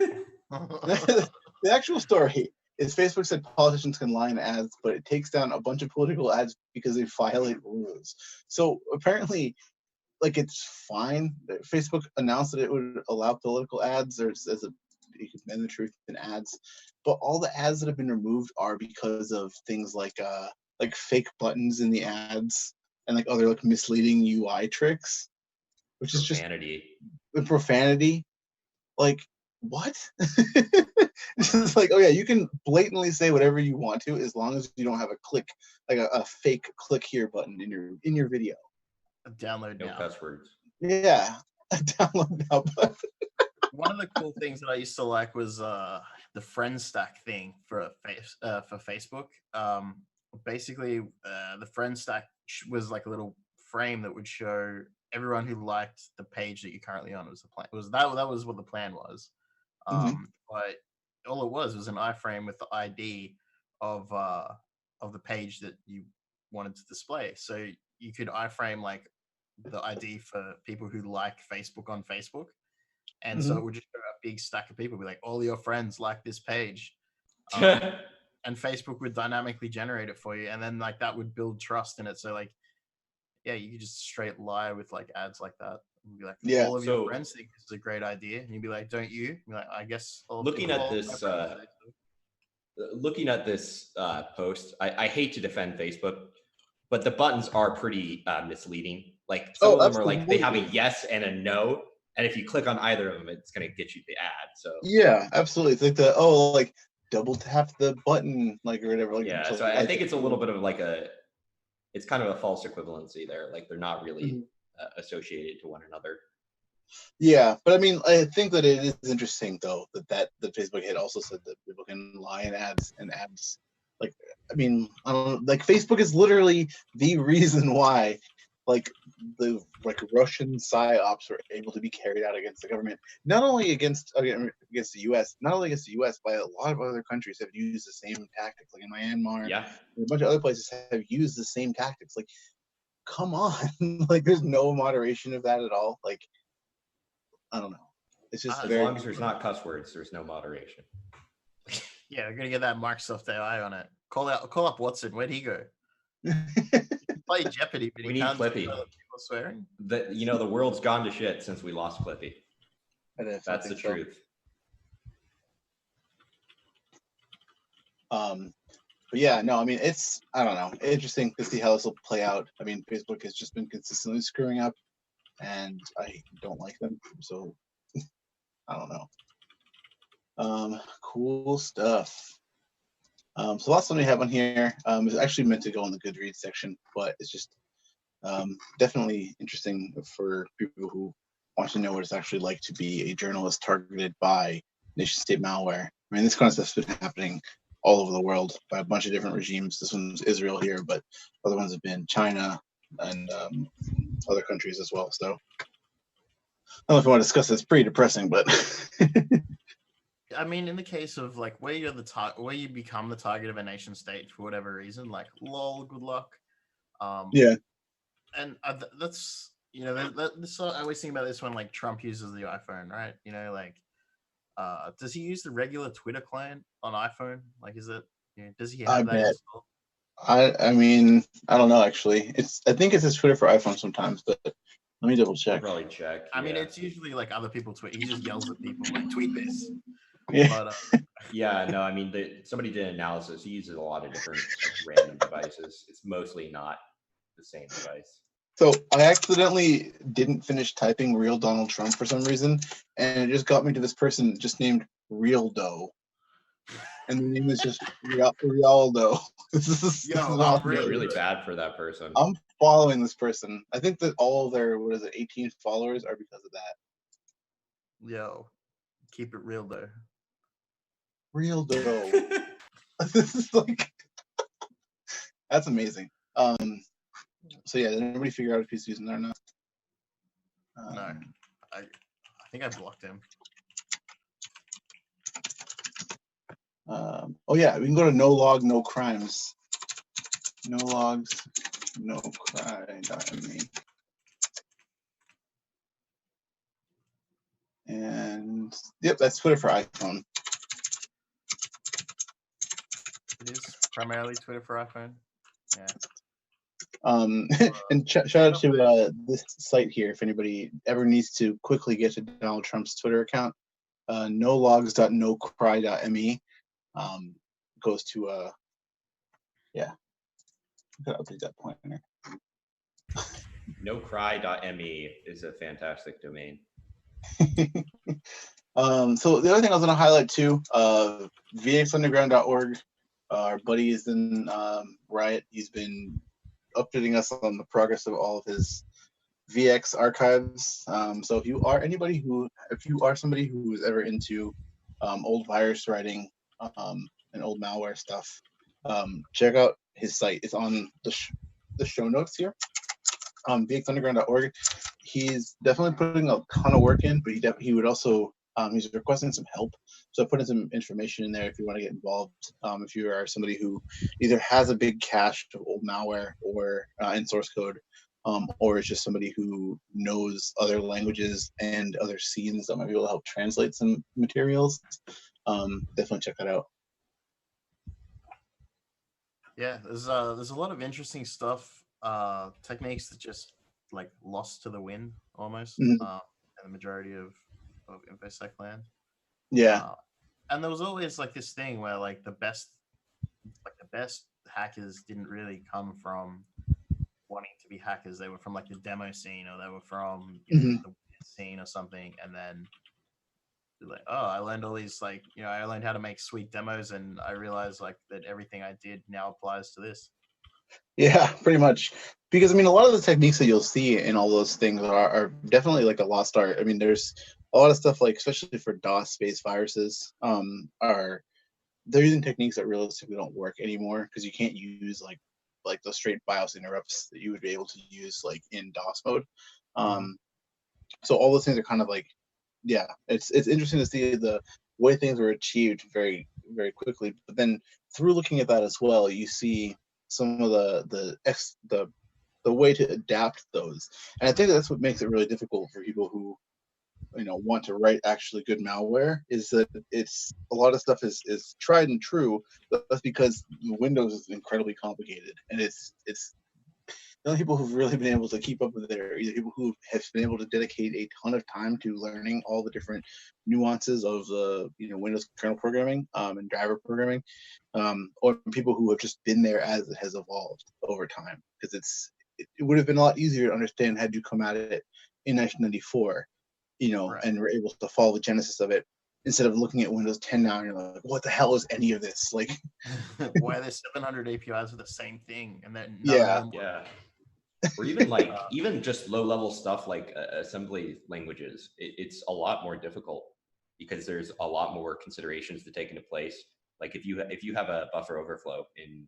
the actual story is Facebook said politicians can lie in ads, but it takes down a bunch of political ads because they violate rules. So apparently, like, it's fine. Facebook announced that it would allow political ads, or as you can bend the truth in ads, but all the ads that have been removed are because of things like like fake buttons in the ads and like other like misleading UI tricks, which is just Profanity. profanity. Like what? It's just like, oh yeah, you can blatantly say whatever you want to as long as you don't have a click, like a fake click here button in your video. Download No now. cuss words. Yeah, download now. But One of the cool things that I used to like was the friend stack thing for Facebook. Basically, the friend stack was like a little frame that would show everyone who liked the page that you're currently on. Was the plan? That was what the plan was. But all it was an iframe with the ID of the page that you wanted to display. So you could iframe like the ID for people who like Facebook on Facebook. And so it would just show a big stack of people, be like, all your friends like this page. And Facebook would dynamically generate it for you. And then like that would build trust in it. So like, yeah, you could just straight lie with like ads like that. And be like, Yeah, all of your friends think this is a great idea. And you'd be like, don't you? You'd be like, I guess. Looking at this post, I hate to defend Facebook, but the buttons are pretty misleading. Like some of them are like they have a yes and a no, and if you click on either of them, it's going to get you the ad. So yeah, absolutely. It's like like double tap the button, like or whatever. Like, yeah, so I think it's a little bit of like it's kind of a false equivalency there. Like they're not really associated to one another. Yeah, but I mean, I think that it is interesting though that Facebook had also said that people can lie in ads and ads. Like, I mean, like Facebook is literally the reason why, like the Russian psyops were able to be carried out against the government. Not only against the U.S., not only against the U.S., but a lot of other countries have used the same tactics. Like in Myanmar, Yeah, and a bunch of other places have used the same tactics. Like, come on, like there's no moderation of that at all. Like, I don't know. It's just as long as there's not cuss words, there's no moderation. Yeah, we're gonna get that Microsoft AI on it. Call up Watson. Where'd he go? Play Jeopardy, but We he need can't Clippy. tell people swearing. The world's gone to shit since we lost Clippy. That's the truth. But yeah, no, I mean, I don't know, interesting to see how this will play out. I mean, Facebook has just been consistently screwing up, and I don't like them, so I don't know. Cool stuff. So the last one we have on here is actually meant to go in the Goodreads section, but it's just definitely interesting for people who want to know what it's actually like to be a journalist targeted by nation-state malware. I mean, this kind of stuff's been happening all over the world by a bunch of different regimes. This one's Israel here, but other ones have been China and other countries as well. So I don't know if you want to discuss it. It's pretty depressing, but I mean, in the case of like where you're where you become the target of a nation state for whatever reason, like lol, good luck. Yeah, and that's I always think about this when like Trump uses the iPhone, right? You know, like does he use the regular Twitter client on iPhone? Like, is it? Does he have that installed? I mean, I don't know actually. I think it's his Twitter for iPhone sometimes, but let me double check. I'll probably check. I mean, it's usually like other people tweet. He just yells at people like, "Tweet this." Yeah. But yeah, no, I mean, somebody did an analysis. He uses a lot of different random devices. It's mostly not the same device. So I accidentally didn't finish typing "real Donald Trump" for some reason, and it just got me to this person just named Real Doe, and the name is just Rialdo. This is I'm really bad for that person. I'm following this person. I think that all of their 18 followers are because of that. Yo, keep it real though. Real Doe. This is like that's amazing. So yeah, did anybody figure out if he's using that or not? No, I think I blocked him. Oh yeah, we can go to no log, no crimes. No logs, no crime.me. And yep, that's Twitter for iPhone. It is primarily Twitter for iPhone. Yeah. And shout out to this site here if anybody ever needs to quickly get to Donald Trump's Twitter account. nologs.nocry.me goes to yeah. I'll take that pointer. Nocry.me is a fantastic domain. So the other thing I was going to highlight too, vxunderground.org. Our buddy is in Riot. He's been updating us on the progress of all of his VX archives. So if you are somebody who is ever into old virus writing and old malware stuff, check out his site. It's on the show notes here. vxunderground.org. He's definitely putting a ton of work in, but he would also he's requesting some help. So I put in some information in there if you want to get involved. If you are somebody who either has a big cache of old malware or in source code, or is just somebody who knows other languages and other scenes that might be able to help translate some materials, definitely check that out. Yeah, there's a lot of interesting stuff, techniques that just like lost to the wind almost, Mhm. in the majority of InfoSec land. Yeah. And there was always like this thing where like the best hackers didn't really come from wanting to be hackers. They were from like the demo scene, or they were from the scene or something, and then like, oh, I learned all these I learned how to make sweet demos, and I realized like that everything I did now applies to this. Yeah, pretty much. Because I mean, a lot of the techniques that you'll see in all those things are definitely like a lost art. I mean, there's a lot of stuff like, especially for DOS-based viruses, they're using techniques that realistically don't work anymore because you can't use like the straight BIOS interrupts that you would be able to use like in DOS mode. So all those things are kind of like, yeah, it's interesting to see the way things were achieved very, very quickly. But then through looking at that as well, you see some of the way to adapt those. And I think that's what makes it really difficult for people who want to write actually good malware, is that it's a lot of stuff is tried and true, but that's because Windows is incredibly complicated, and it's the only people who've really been able to keep up with it are either people who have been able to dedicate a ton of time to learning all the different nuances of the Windows kernel programming and driver programming, or people who have just been there as it has evolved over time. Because it would have been a lot easier to understand had you come at it in 1994, Right. and were able to follow the genesis of it, instead of looking at Windows 10 now and you're like, what the hell is any of this? Like, why are there 700 APIs for the same thing, and then Yeah. Or even like even just low level stuff like assembly languages, it's a lot more difficult because there's a lot more considerations to take into place. Like if you have a buffer overflow in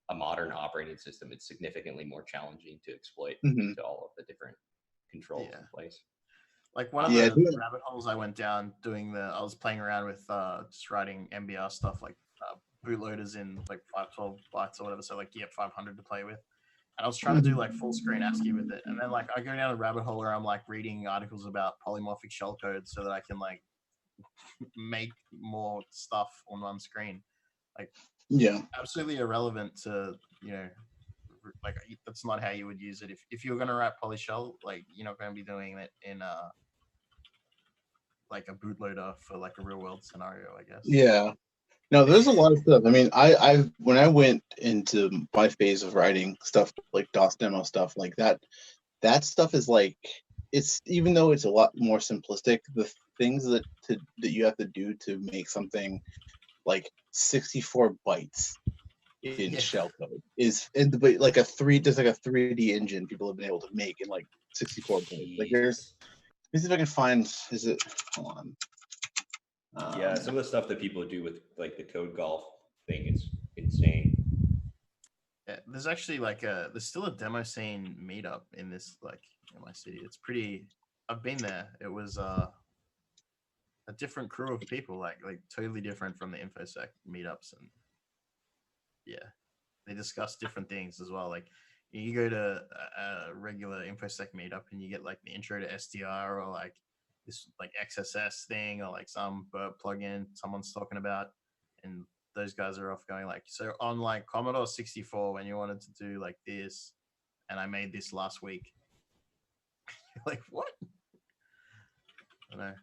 a modern operating system, it's significantly more challenging to exploit due to all of the different controls in place. Like one of the rabbit holes I went down I was playing around with just writing MBR stuff, like bootloaders in like 512 bytes or whatever, so like 500 to play with. And I was trying to do like full screen ASCII with it. And then like I go down a rabbit hole where I'm like reading articles about polymorphic shellcode so that I can like make more stuff on one screen. Like, absolutely irrelevant to, like that's not how you would use it. If you're going to write polyshell, like you're not going to be doing it in like a bootloader for like a real world scenario, I guess. Yeah. No, there's a lot of stuff. I mean, I when I went into my phase of writing stuff like DOS demo stuff like that stuff is like, it's, even though it's a lot more simplistic, the things that you have to do to make something like 64 bytes in shellcode is like a 3D engine people have been able to make in like 64 bytes. Like, there's, let me see if I can find, hold on. Yeah, some of the stuff that people do with like the code golf thing is insane. Yeah, there's actually there's still a demo scene meetup in this, like, in my city. It's pretty, I've been there. It was a different crew of people, like totally different from the InfoSec meetups, and yeah, they discuss different things as well. Like you go to a regular InfoSec meetup and you get like the intro to SDR, or like this like XSS thing, or like some burp plugin someone's talking about, and those guys are off going like, so on like Commodore 64 when you wanted to do like this, and I made this last week. Like, what? I don't know.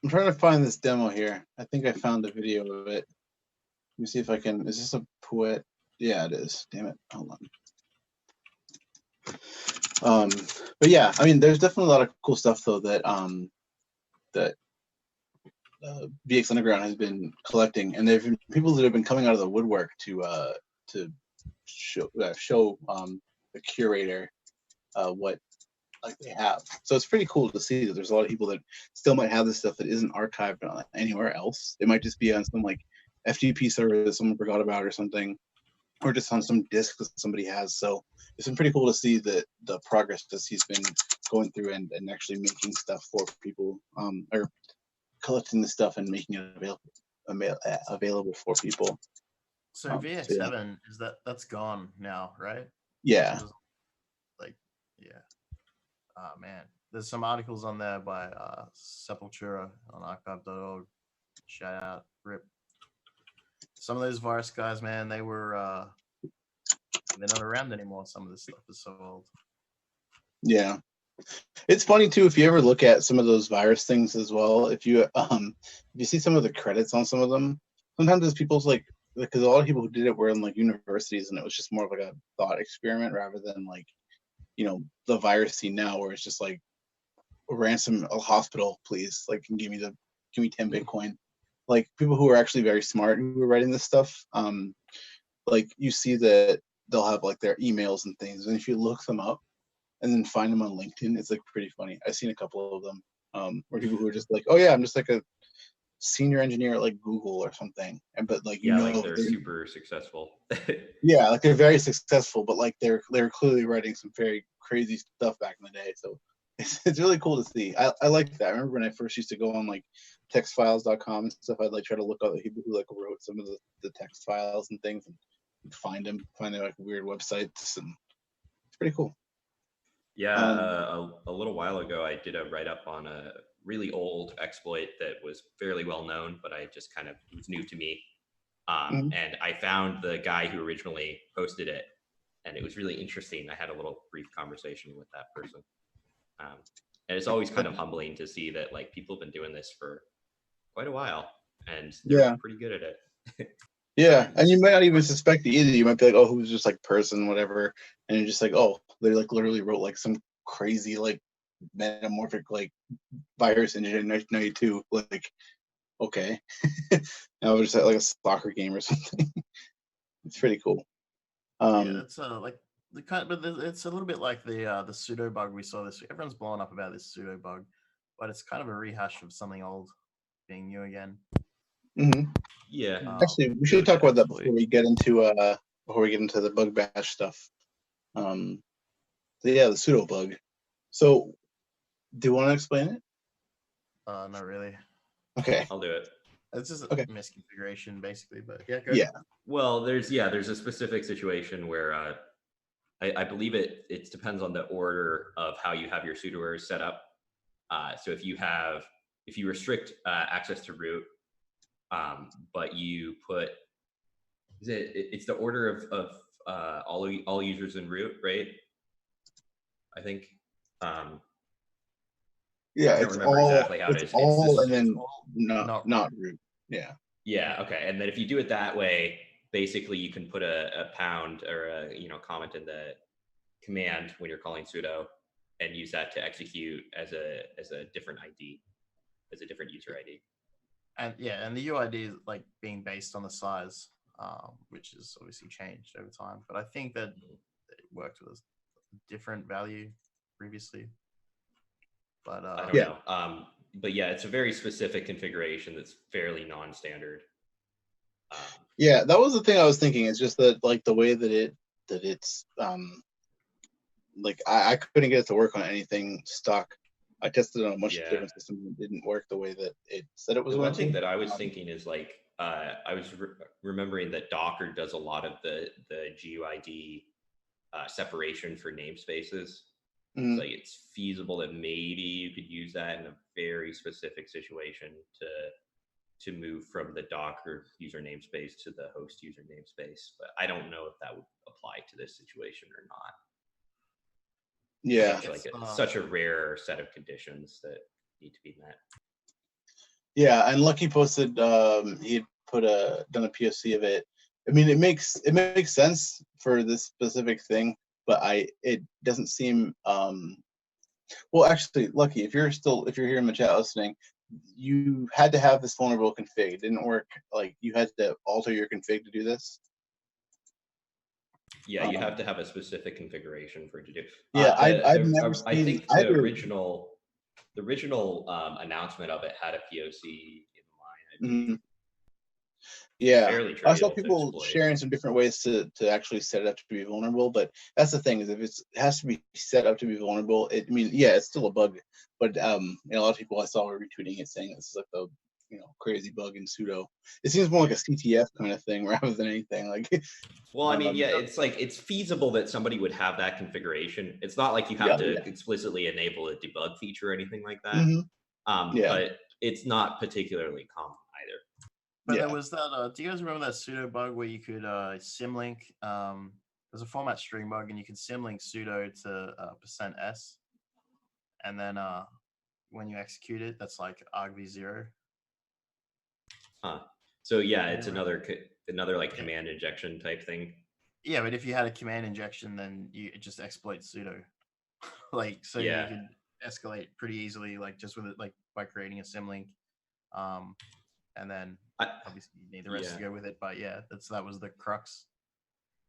I'm trying to find this demo here. I think I found the video of it. me see if I can. Is this a poet? Yeah, it is. Damn it. Hold on. But yeah, I mean, there's definitely a lot of cool stuff though that that VX Underground has been collecting, and there've been people that have been coming out of the woodwork to show the curator what like they have. So it's pretty cool to see that there's a lot of people that still might have this stuff that isn't archived on anywhere else. It might just be on some like FTP server that someone forgot about or something, or just on some disk that somebody has. So it's been pretty cool to see that the progress that he's been going through and actually making stuff for people, or collecting the stuff and making it available for people. So VX7 is that's gone now, right? Yeah. Like, yeah. Oh man, there's some articles on there by Sepultura on archive.org. Shout out, rip. Some of those virus guys, man, they're not around anymore. Some of this stuff is so old. Yeah. It's funny too if you ever look at some of those virus things as well. If you see some of the credits on some of them, sometimes it's people's like, because a lot of people who did it were in like universities, and it was just more of like a thought experiment rather than like, the virus scene now where it's just like ransom a hospital, please, like give me 10 Bitcoin. Like people who are actually very smart who are writing this stuff, like you see that they'll have like their emails and things, and if you look them up and then find them on LinkedIn, it's like pretty funny. I've seen a couple of them, where people who are just like, oh yeah, I'm just like a senior engineer at like Google or something, but like like they're super successful. Yeah, like they're very successful, but like they're clearly writing some very crazy stuff back in the day. So it's really cool to see. I like that. I remember when I first used to go on like textfiles.com and stuff, I'd like try to look up the people who like wrote some of the text files and things, and find their like weird websites, and it's pretty cool. Yeah, a little while ago, I did a write-up on a really old exploit that was fairly well known, but I just kind of, it was new to me. And I found the guy who originally posted it, and it was really interesting. I had a little brief conversation with that person. And it's always kind of humbling to see that like people have been doing this for quite a while, and they're pretty good at it. Yeah, and you might not even suspect it either. You might be like, oh, who's just like person, whatever, and you're just like, oh, they like literally wrote like some crazy like metamorphic like virus engine in 1992. Like, okay, now we're just at like a soccer game or something. It's pretty cool. Yeah, it's like the kind, but it's a little bit like the pseudo bug we saw this week. Everyone's blowing up about this pseudo bug, but it's kind of a rehash of something old being new again. Mm-hmm. Yeah. Actually, we should talk about that before we get into the bug bash stuff. So yeah, the pseudo bug. So, do you want to explain it? Not really. Okay. I'll do it. It's just a misconfiguration, basically. But yeah, go. Yeah. Well, there's a specific situation where I believe it depends on the order of how you have your pseudo errors set up. So if you restrict access to root, but you put it's the order of all users in root, right? I think. Yeah, I don't remember exactly how it is. All and then not root. Yeah. Yeah. Okay. And then if you do it that way, basically you can put a pound or a comment in the command when you're calling sudo, and use that to execute as a different ID, as a different user ID. And yeah, and the UID is like being based on the size, which has obviously changed over time. But I think that it worked with a different value previously. But I don't know. But yeah, it's a very specific configuration that's fairly non-standard. Yeah, that was the thing I was thinking. It's just that like the way that it's like I couldn't get it to work on anything stock. I tested it on a much different system, and it didn't work the way that it said it was going to. One thing that I was thinking is like I was remembering that Docker does a lot of the GUID separation for namespaces. Mm-hmm. It's like it's feasible that maybe you could use that in a very specific situation to move from the Docker user namespace to the host user namespace. But I don't know if that would apply to this situation or not. Yeah, it's like such a rare set of conditions that need to be met. Yeah, and Lucky posted he done a POC of it. I mean, it makes sense for this specific thing, but it doesn't seem well. Actually, Lucky, if you're here in the chat listening, you had to have this vulnerable config. It didn't work. Like you had to alter your config to do this. Yeah, you have to have a specific configuration for it to do. Yeah, I've never seen I think either. the original announcement of it had a POC in mind. Mhm. Yeah, Fairly I saw trivial to people exploit. sharing some different ways to actually set it up to be vulnerable, but that's the thing is if it has to be set up to be vulnerable, I mean, yeah, it's still a bug, but a lot of people I saw were retweeting it saying this is like the crazy bug in sudo. It seems more like a CTF kind of thing rather than anything like. Well, I mean, yeah, it's feasible that somebody would have that configuration. It's not like you have to explicitly enable a debug feature or anything like that. Mm-hmm. But it's not particularly common either. But there was that. Do you guys remember that sudo bug where you could symlink? There's a format string bug, and you could symlink sudo to %s, and then when you execute it, that's like argv0. So yeah, it's another like command injection type thing. Yeah, but if you had a command injection, then it just exploits sudo. Like so, you could escalate pretty easily, like just with it, like by creating a symlink. And then obviously you need the rest to go with it. But yeah, that was the crux.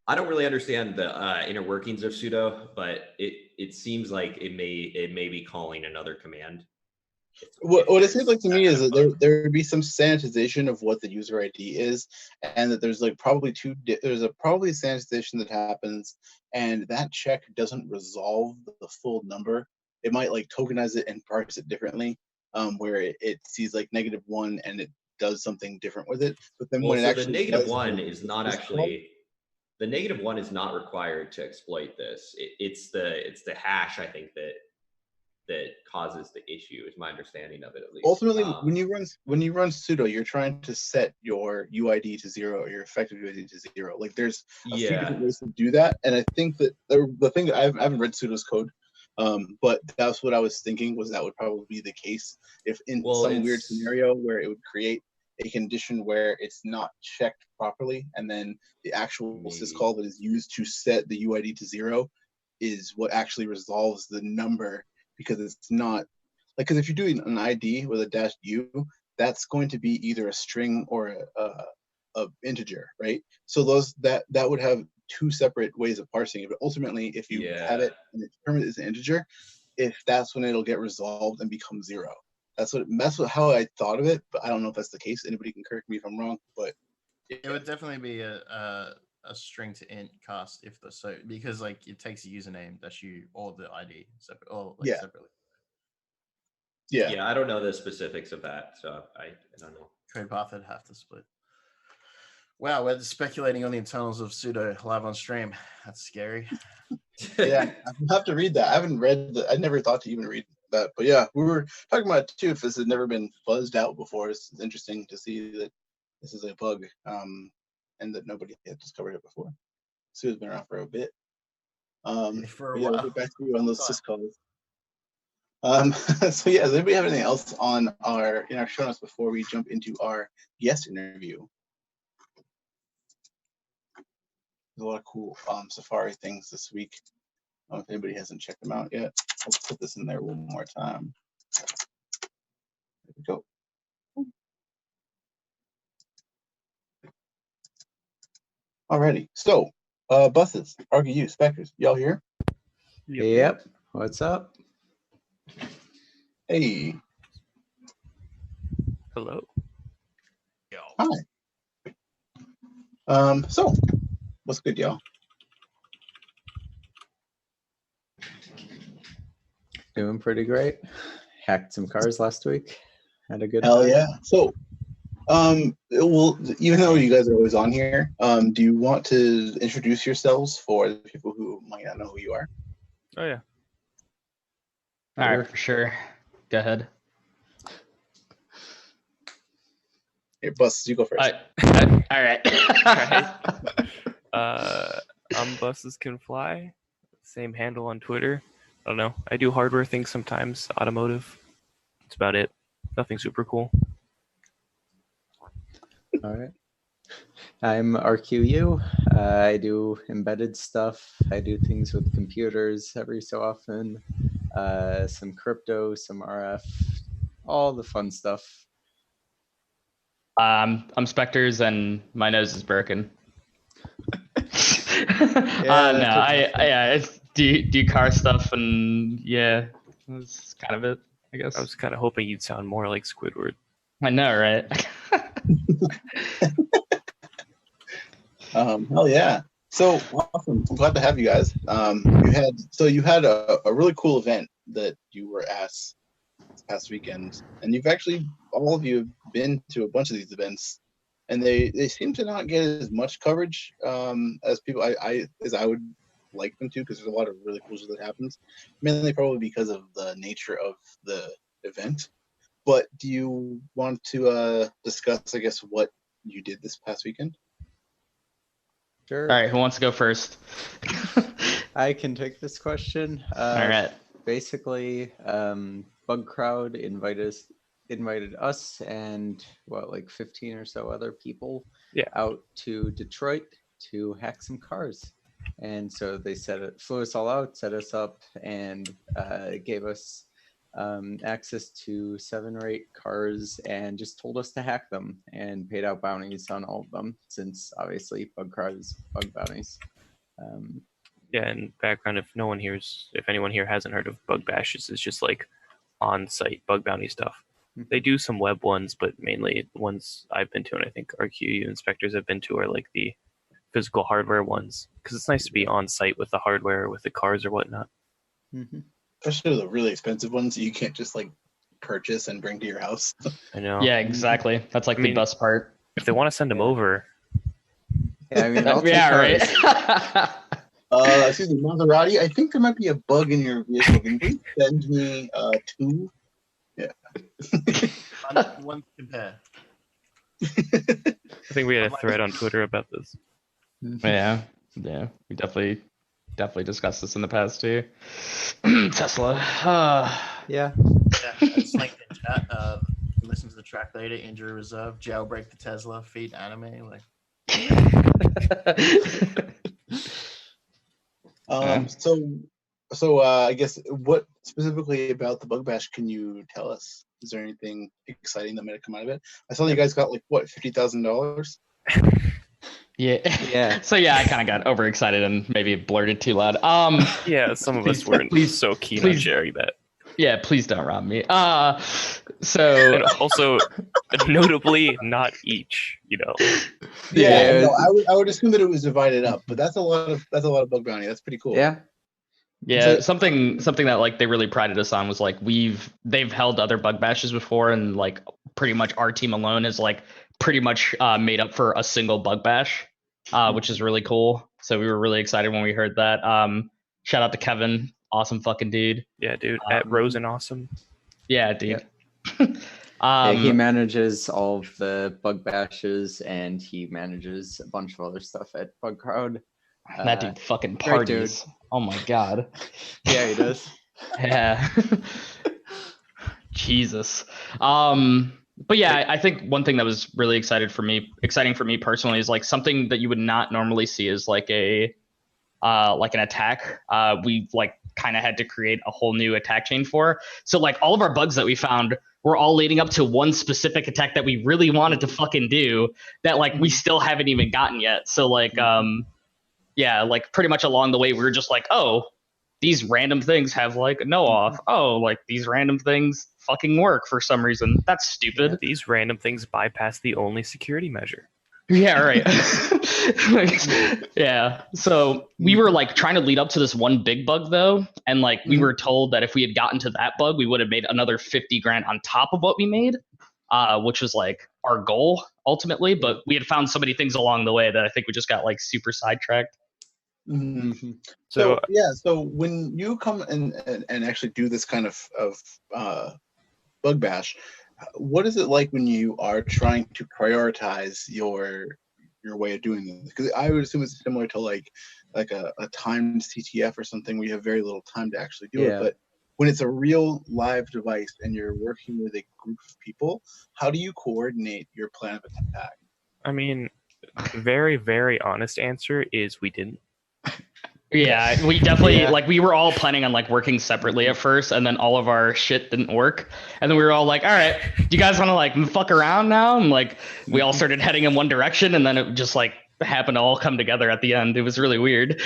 I don't really understand the inner workings of sudo, but it seems like it may be calling another command. What it seems like to me is that there would be some sanitization of what the user ID is, and that there's like probably there's probably a sanitization that happens, and that check doesn't resolve the full number. It might like tokenize it and parse it differently, where it sees like -1 and it does something different with it. But then when it actually the -1 is not actually. The -1 is not required to exploit this. It's the hash, I think, that causes the issue, is my understanding of it at least. Ultimately, when you run sudo, you're trying to set your UID to 0 or your effective UID to 0. Like there's a few different ways to do that, and I think that the thing that I haven't read sudo's code, but that's what I was thinking was that would probably be the case if in some weird scenario where it would create a condition where it's not checked properly, and then the actual syscall that is used to set the UID to 0 is what actually resolves the number, because it's not like, because if you're doing an ID with a -u, that's going to be either a string or a integer, right? So that would have two separate ways of parsing it. But ultimately, if you have it and it's determined as an integer, that's when it'll get resolved and become 0. That's how I thought of it, but I don't know if that's the case. Anybody can correct me if I'm wrong, but it would definitely be a string to int cast because like it takes a username -u or the ID separately. Yeah, I don't know the specifics of that, so I don't know. Code path would have to split. Wow, we're speculating on the internals of sudo live on stream. That's scary. Yeah, I have to read that. I haven't read I never thought to even read that, but yeah, we were talking about it too. If this had never been buzzed out before, it's interesting to see that this is a bug, and that nobody had discovered it before. Sudo's been around for a bit. For a while. We'll get back to you on those syscalls. So yeah, does anybody have anything else in our show notes before we jump into our guest interview? There's a lot of cool Safari things this week. I don't know if anybody hasn't checked them out yet. Let's put this in there one more time. There we go. Alrighty. So, buses, RGU, Spectres, y'all here? Yep. What's up? Hey. Hello. Hi. So, what's good, y'all? Doing pretty great. Hacked some cars last week. Had a good Hell time. yeah. So, well, even though you guys are always on here, do you want to introduce yourselves for the people who might not know who you are? Oh yeah. All right, for sure. Go ahead. Here, Bus, you go first. All right. I'm Buses Can Fly. Same handle on Twitter. I don't know. I do hardware things sometimes, automotive. That's about it. Nothing super cool. All right. I'm RQU. I do embedded stuff. I do things with computers every so often. Some crypto, some RF, all the fun stuff. I'm Spectres and my nose is broken. No, it's do car stuff and yeah, that's kind of it, I guess. I was kind of hoping you'd sound more like Squidward. I know, right? Hell yeah. So awesome. I'm glad to have you guys. You had a really cool event that you were at this past weekend, and you've actually all of you have been to a bunch of these events, and they seem to not get as much coverage as people as I would like them to, because there's a lot of really cool shit that happens, mainly probably because of the nature of the event. But do you want to discuss, I guess, what you did this past weekend? Sure. All right, who wants to go first? I can take this question. All right. Basically, ThugCrowd invited us and like 15 or so other people out to Detroit to hack some cars. And so they flew us all out, set us up, and gave us access to 7 or 8 cars and just told us to hack them and paid out bounties on all of them, since obviously ThugCrowd is bug bounties. Yeah, and background, if anyone here hasn't heard of bug bashes, it's just like on-site bug bounty stuff. They do some web ones, but mainly the ones I've been to, and I think RQU inspectors have been to, are like the physical hardware ones, because it's nice to be on-site with the hardware, with the cars or whatnot. Mm-hmm. Especially the really expensive ones you can't just like purchase and bring to your house. I know. Yeah, exactly. That's like the best part. If they want to send them over. Yeah, I mean, I'll take right. Excuse me, Maserati, I think there might be a bug in your vehicle. Can you send me 2? Yeah. One compare. I think we had a thread on Twitter about this. Yeah, we definitely discussed this in the past too. Tesla. Yeah. I just linked in chat. Listen to the track later. Injury reserve. Jailbreak the Tesla. Feed anime. Like. So I guess what specifically about the bug bash can you tell us? Is there anything exciting that might have come out of it? I saw you guys got like what, $50,000? Yeah. So yeah, I kind of got overexcited and maybe blurted too loud. Yeah, some of us weren't so keen on sharing that. Yeah, please don't rob me. And also, notably, not each. Yeah, no, I would assume that it was divided up, but that's a lot of bug bounty. That's pretty cool. Yeah. Yeah, so, something that like they really prided us on was like they've held other bug bashes before, and like pretty much our team alone is like pretty much made up for a single bug bash, which is really cool. So we were really excited when we heard that. Shout out to Kevin, awesome fucking dude. Yeah, dude, at Rosen awesome. Yeah, dude. Yeah. He manages all of the bug bashes, and he manages a bunch of other stuff at ThugCrowd. That dude fucking parties. Oh my god. Yeah, he does. Yeah. Jesus. But yeah, I think one thing that was really exciting for me personally is like something that you would not normally see is like an attack. We like kind of had to create a whole new attack chain for. So like all of our bugs that we found were all leading up to one specific attack that we really wanted to fucking do that like we still haven't even gotten yet. So like yeah, like pretty much along the way we were just like, oh, these random things have like no off. Oh, like these random things fucking work for some reason. That's stupid. Yeah, these random things bypass the only security measure. Yeah, right. Yeah. So we were like trying to lead up to this one big bug though. And like we were told that if we had gotten to that bug, we would have made another 50 grand on top of what we made, which was like our goal ultimately. But we had found so many things along the way that I think we just got like super sidetracked. Mm-hmm. So when you come and actually do this kind of bug bash, what is it like when you are trying to prioritize your way of doing this? Because I would assume it's similar to like a timed CTF or something where you have very little time to actually do it. But when it's a real live device and you're working with a group of people, how do you coordinate your plan of attack? I mean, very, very honest answer is we didn't. Yeah, we definitely Yeah. like we were all planning on like working separately at first, and then all of our shit didn't work, and then we were all like, "All right, do you guys want to like fuck around now?" And like we all started heading in one direction, and then it just like happened to all come together at the end. It was really weird.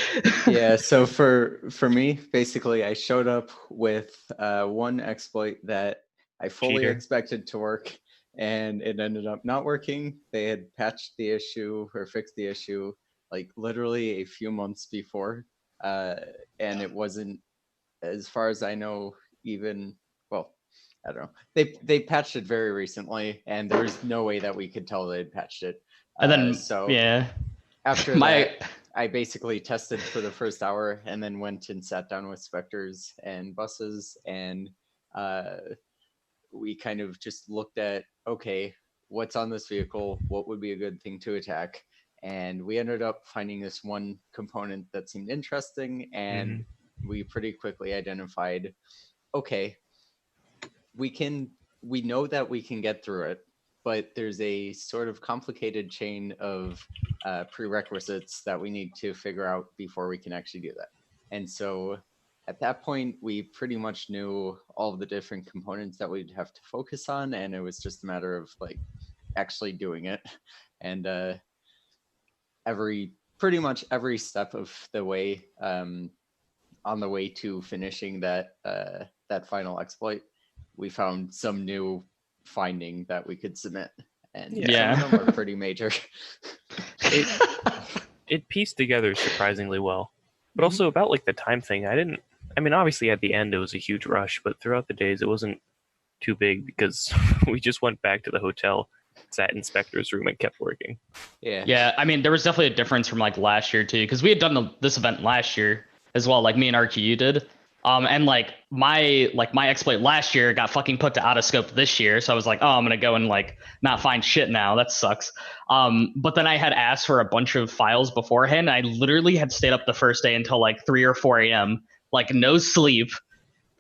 Yeah, so for me, basically, I showed up with one exploit that I fully Cheater. expected to work, and it ended up not working. They had patched the issue or fixed the issue like literally a few months before, and it wasn't, as far as I know, even well, I don't know. They patched it very recently, and there was no way that we could tell they'd patched it. And then so yeah, after my that, I basically tested for the first hour and then went and sat down with Spectres and buses, and we kind of just looked at, okay, what's on this vehicle? What would be a good thing to attack? And we ended up finding this one component that seemed interesting, and we pretty quickly identified, okay, we know that we can get through it, but there's a sort of complicated chain of prerequisites that we need to figure out before we can actually do that. And so at that point, we pretty much knew all of the different components that we'd have to focus on, and it was just a matter of like actually doing it. And pretty much every step of the way, on the way to finishing that that final exploit, we found some new finding that we could submit, and some of them are pretty major. It pieced together surprisingly well, but also about like the time thing. I mean, obviously at the end it was a huge rush, but throughout the days it wasn't too big because we just went back to the hotel, sat in Spectre's room, and kept working. Yeah. I mean, there was definitely a difference from like last year too, because we had done this event last year as well, like me and RQU did. And like my exploit last year got fucking put to out of scope this year, so I was like, oh, I'm gonna go and like not find shit now. That sucks. But then I had asked for a bunch of files beforehand. I literally had stayed up the first day until like 3 or 4 a.m. like no sleep,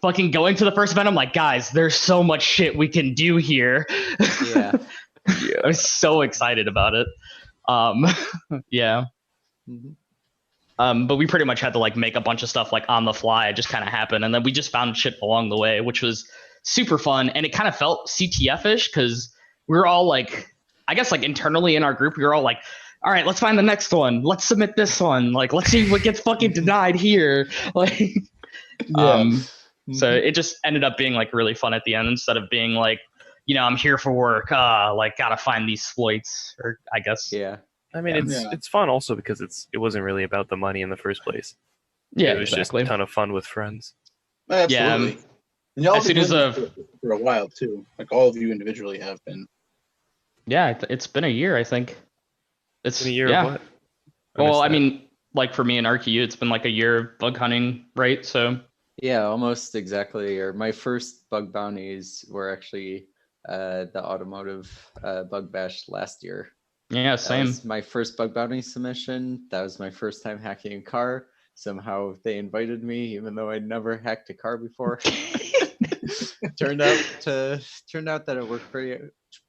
fucking going to the first event. I'm like, guys, there's so much shit we can do here. Yeah. I was so excited about it. Yeah. But we pretty much had to like make a bunch of stuff like on the fly. It just kind of happened, and then we just found shit along the way, which was super fun. And it kind of felt CTF-ish because we were all like, I guess like internally in our group, we were all like, all right, let's find the next one. Let's submit this one. Like, let's see what gets fucking denied here. Like, so it just ended up being like really fun at the end, instead of being like, you know, I'm here for work. Like, gotta find these exploits, or I guess. Yeah. I mean, it's fun also because it wasn't really about the money in the first place. Yeah, it was just a ton of fun with friends. Absolutely. And y'all as soon as for a while too. Like all of you individually have been. Yeah, it's been a year, I think. It's been a year of what? Well, I mean, like for me and RQU, it's been like a year of bug hunting, right? So yeah, almost exactly. Or my first bug bounties were actually the automotive bug bash last year. Yeah, same. That was my first bug bounty submission. That was my first time hacking a car. Somehow they invited me, even though I'd never hacked a car before. turned out that it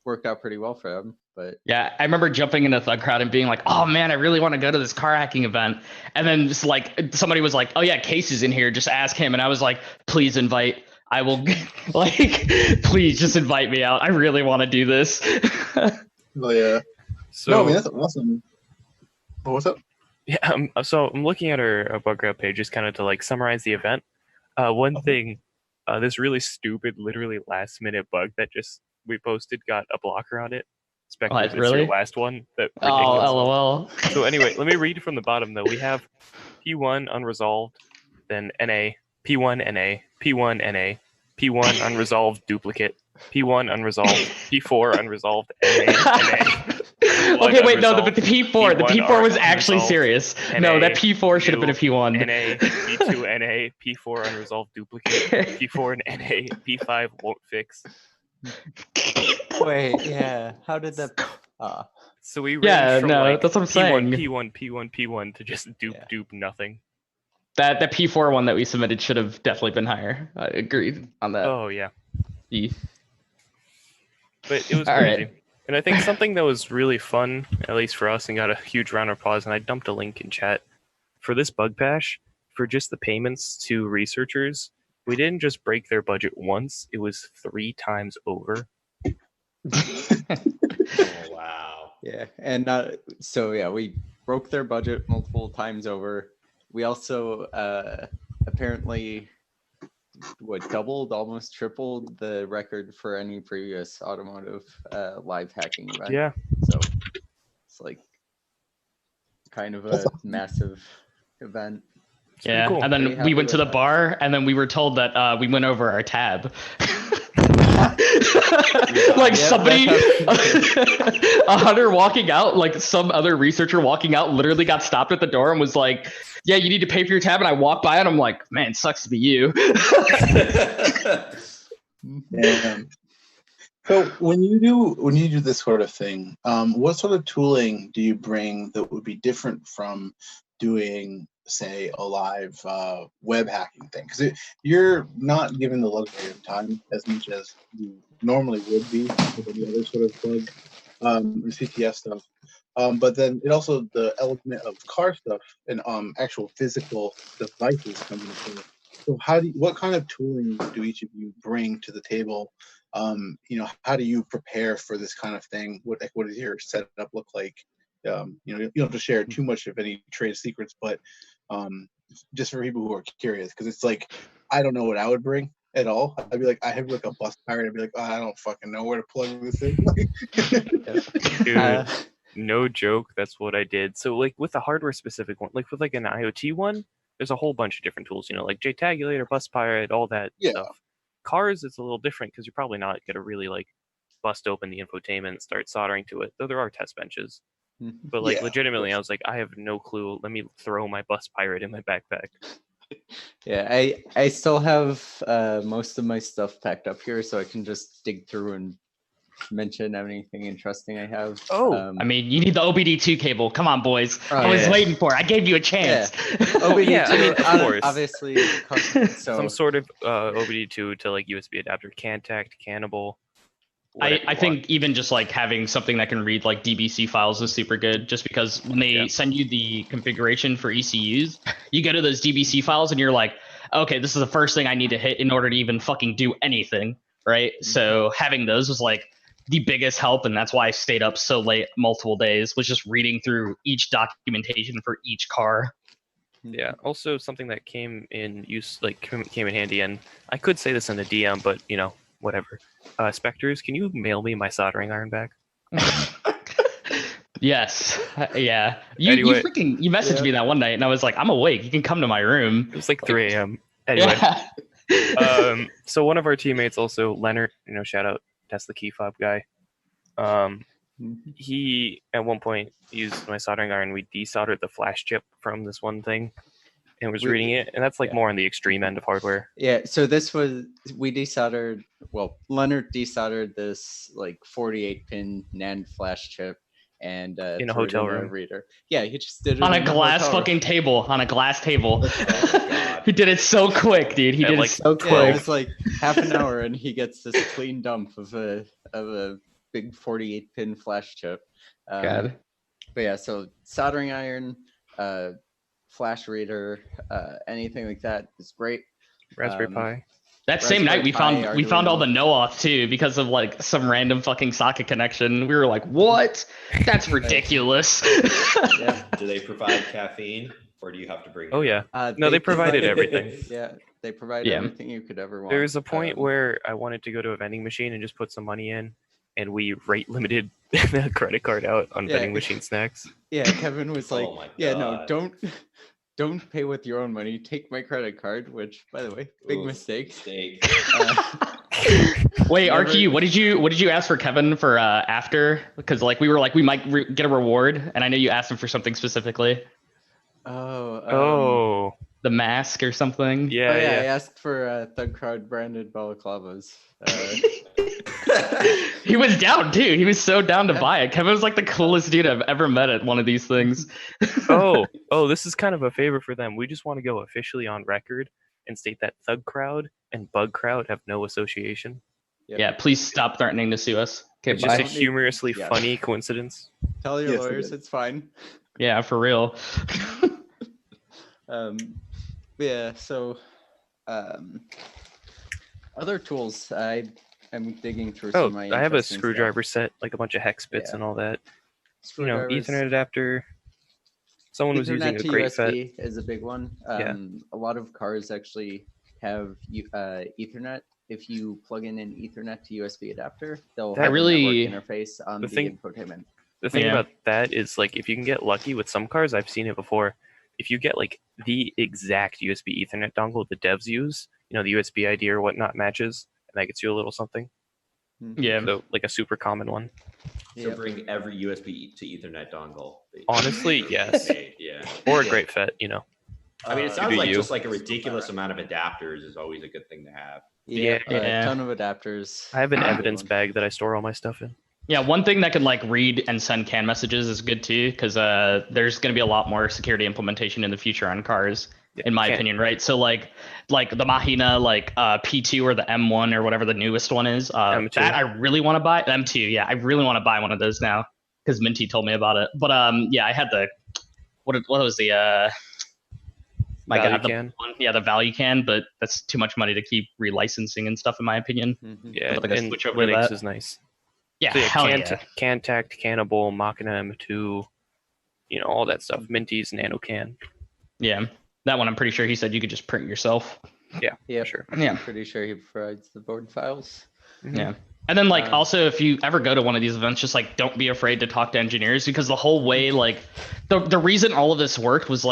worked out pretty well for them. But yeah, I remember jumping into ThugCrowd and being like, "Oh man, I really want to go to this car hacking event." And then just like somebody was like, "Oh yeah, Case is in here. Just ask him." And I was like, "Please invite. I will like, please just invite me out. I really want to do this." Oh yeah. So no, I mean that's awesome. Oh, what's up? Yeah, so I'm looking at our BugCrowd page just kind of to like summarize the event. One thing, this really stupid, literally last minute bug that just we posted got a blocker on it. Spectre, this really? your last one. That oh, ridiculous. LOL. So anyway, let me read from the bottom though. We have P1 unresolved, then NA, P1 NA, P1 NA, P1 unresolved duplicate, P1 unresolved, P4 unresolved, NA, NA. Okay, wait, no, the P4, the P4 was actually serious. No, that P4 should have been a P1. NA, P2 NA, P4 unresolved duplicate, P4 NA, P5 won't fix. wait, yeah, how did that? So we ranged from like that's what I'm saying. P1 to just dupe nothing. That P4 one that we submitted should have definitely been higher. I agreed on that. Oh yeah. E. But it was All crazy. right. And I think something that was really fun, at least for us, and got a huge round of applause, and I dumped a link in chat for this bug bash, for just the payments to researchers, we didn't just break their budget once, it was 3 times over. Oh, wow. Yeah, and we broke their budget multiple times over. We also apparently doubled, almost tripled the record for any previous automotive live hacking event. Yeah. So it's like kind of a massive event. It's pretty cool. And then we went to the bar, and then we were told that we went over our tab. Like somebody, a hunter walking out, like some other researcher walking out, literally got stopped at the door and was like, "Yeah, you need to pay for your tab." And I walked by and I'm like, "Man, sucks to be you." Yeah. So when you do this sort of thing, what sort of tooling do you bring that would be different from doing, say, a live web hacking thing? Because you're not given the luxury of time as much as you normally would be with any other sort of bug or CTS stuff. But then it also, the element of car stuff and actual physical devices come into play. So what kind of tooling do each of you bring to the table? How do you prepare for this kind of thing? What does your setup look like? You don't have to share too much of any trade secrets, but just for people who are curious, because it's like, I don't know what I would bring at all. I'd be like, I have like a bus pirate. I'd be like, oh, I don't fucking know where to plug this in. Dude, no joke, that's what I did. So like with the hardware specific one, like with like an IoT one, there's a whole bunch of different tools, like JTagulator, Bus Pirate, all that stuff. Cars, it's a little different because you're probably not going to really like bust open the infotainment and start soldering to it, though there are test benches. But like legitimately, I was like, I have no clue. Let me throw my Bus Pirate in my backpack. Yeah, I still have most of my stuff packed up here, so I can just dig through and mention anything interesting I have. I mean, you need the OBD2 cable. Come on, boys. I was waiting for it. I gave you a chance. OBD2, I mean, of course. Obviously. Some sort of OBD2 to like USB adapter, Cantac, Cannibal. I think even just like having something that can read like DBC files is super good, just because when they send you the configuration for ECUs, you go to those DBC files and you're like, okay, this is the first thing I need to hit in order to even fucking do anything, right? So having those was like the biggest help, and that's why I stayed up so late multiple days, was just reading through each documentation for each car. Yeah, also something that came in handy, and I could say this in the DM, but whatever. Spectres, can you mail me my soldering iron back? Yes. Yeah. You messaged me that one night, and I was like, I'm awake. You can come to my room. It was like 3 a.m. Anyway. Yeah. So one of our teammates, also Leonard, shout out Tesla Key Fob guy. He at one point used my soldering iron. We desoldered the flash chip from this one thing and was reading it, and that's like more on the extreme end of hardware. Yeah, so we desoldered, Leonard desoldered this like 48-pin NAND flash chip and in a hotel room reader. Yeah, he just did it on a glass fucking table. On a glass table. He did it so quick, dude. He did it so quick. Yeah, it was like half an hour, and he gets this clean dump of a big 48-pin flash chip. God. But yeah, so soldering iron, flash reader, anything like that is great. Raspberry Pi. That same night we found all the no-auth too, because of like some random fucking socket connection. We were like, what? That's ridiculous. Do they provide caffeine, or do you have to bring it? Oh yeah. No, they provided everything. Yeah, they provided everything you could ever want. There was a point where I wanted to go to a vending machine and just put some money in, and we rate limited the credit card out on vending machine snacks. Yeah, Kevin was like, no, don't pay with your own money. Take my credit card, which, by the way, big mistake. Wait, RQ, what did you ask for Kevin for after? Because like we were like we might get a reward, and I know you asked him for something specifically. The mask or something. Yeah, I asked for ThugCrowd branded balaclavas. He was down too. He was so down to buy it. Kevin was like the coolest dude I've ever met at one of these things. oh, this is kind of a favor for them. We just want to go officially on record and state that ThugCrowd and BugCrowd have no association. Yeah, please stop threatening to sue us. Okay, It's just a bye. humorously Yeah. funny coincidence. Tell your Yes, it lawyers is. it's fine. Yeah, for real. Yeah. So, other tools. I'm digging through some Oh, of my I have a interesting screwdriver stuff. set, like a bunch of hex bits Yeah. and all that. Screwdrivers. Ethernet adapter. Someone was using Ethernet a to great FET. USB is a big one. Yeah. A lot of cars actually have Ethernet. If you plug in an Ethernet to USB adapter, they'll That have really- a network interface on the the thing- infotainment. The thing Yeah. about that is, like, if you can get lucky with some cars, I've seen it before. If you get like the exact USB Ethernet dongle the devs use, the USB ID or whatnot matches, and that gets you a little something. Yeah. So like a super common one. So Yep. bring every USB to Ethernet dongle. Honestly, yes. Yeah. Or a great FET, I mean, it Uh, sounds do like you. just like a ridiculous amount of adapters is always a good thing to have. Yeah, Yeah. a ton of adapters. I have an Big evidence one. bag that I store all my stuff in. Yeah, one thing that can like read and send CAN messages is good too, because there's going to be a lot more security implementation in the future on cars, in my opinion, right? So like the Mahina, P2 or the M1 or whatever the newest one is, M2. that I really want to buy. M2, yeah, I really want to buy one of those now because Minty told me about it. But yeah, I had the what was the my Value God, the can. one, yeah, the value can, but that's too much money to keep relicensing and stuff, in my opinion. Yeah, I'd like to and switch over to Linux that. is nice. Yeah, So yeah, hell yeah. Cantact, Cannibal, Machina M2, all that stuff. Minty's NanoCan. Yeah, that one I'm pretty sure he said you could just print yourself. Yeah, Yep. sure. Yeah. I'm pretty sure he provides the board files. Yeah. And then Um, also if you ever go to one of these events, just don't be afraid to talk to engineers, because the whole way the reason all of this worked was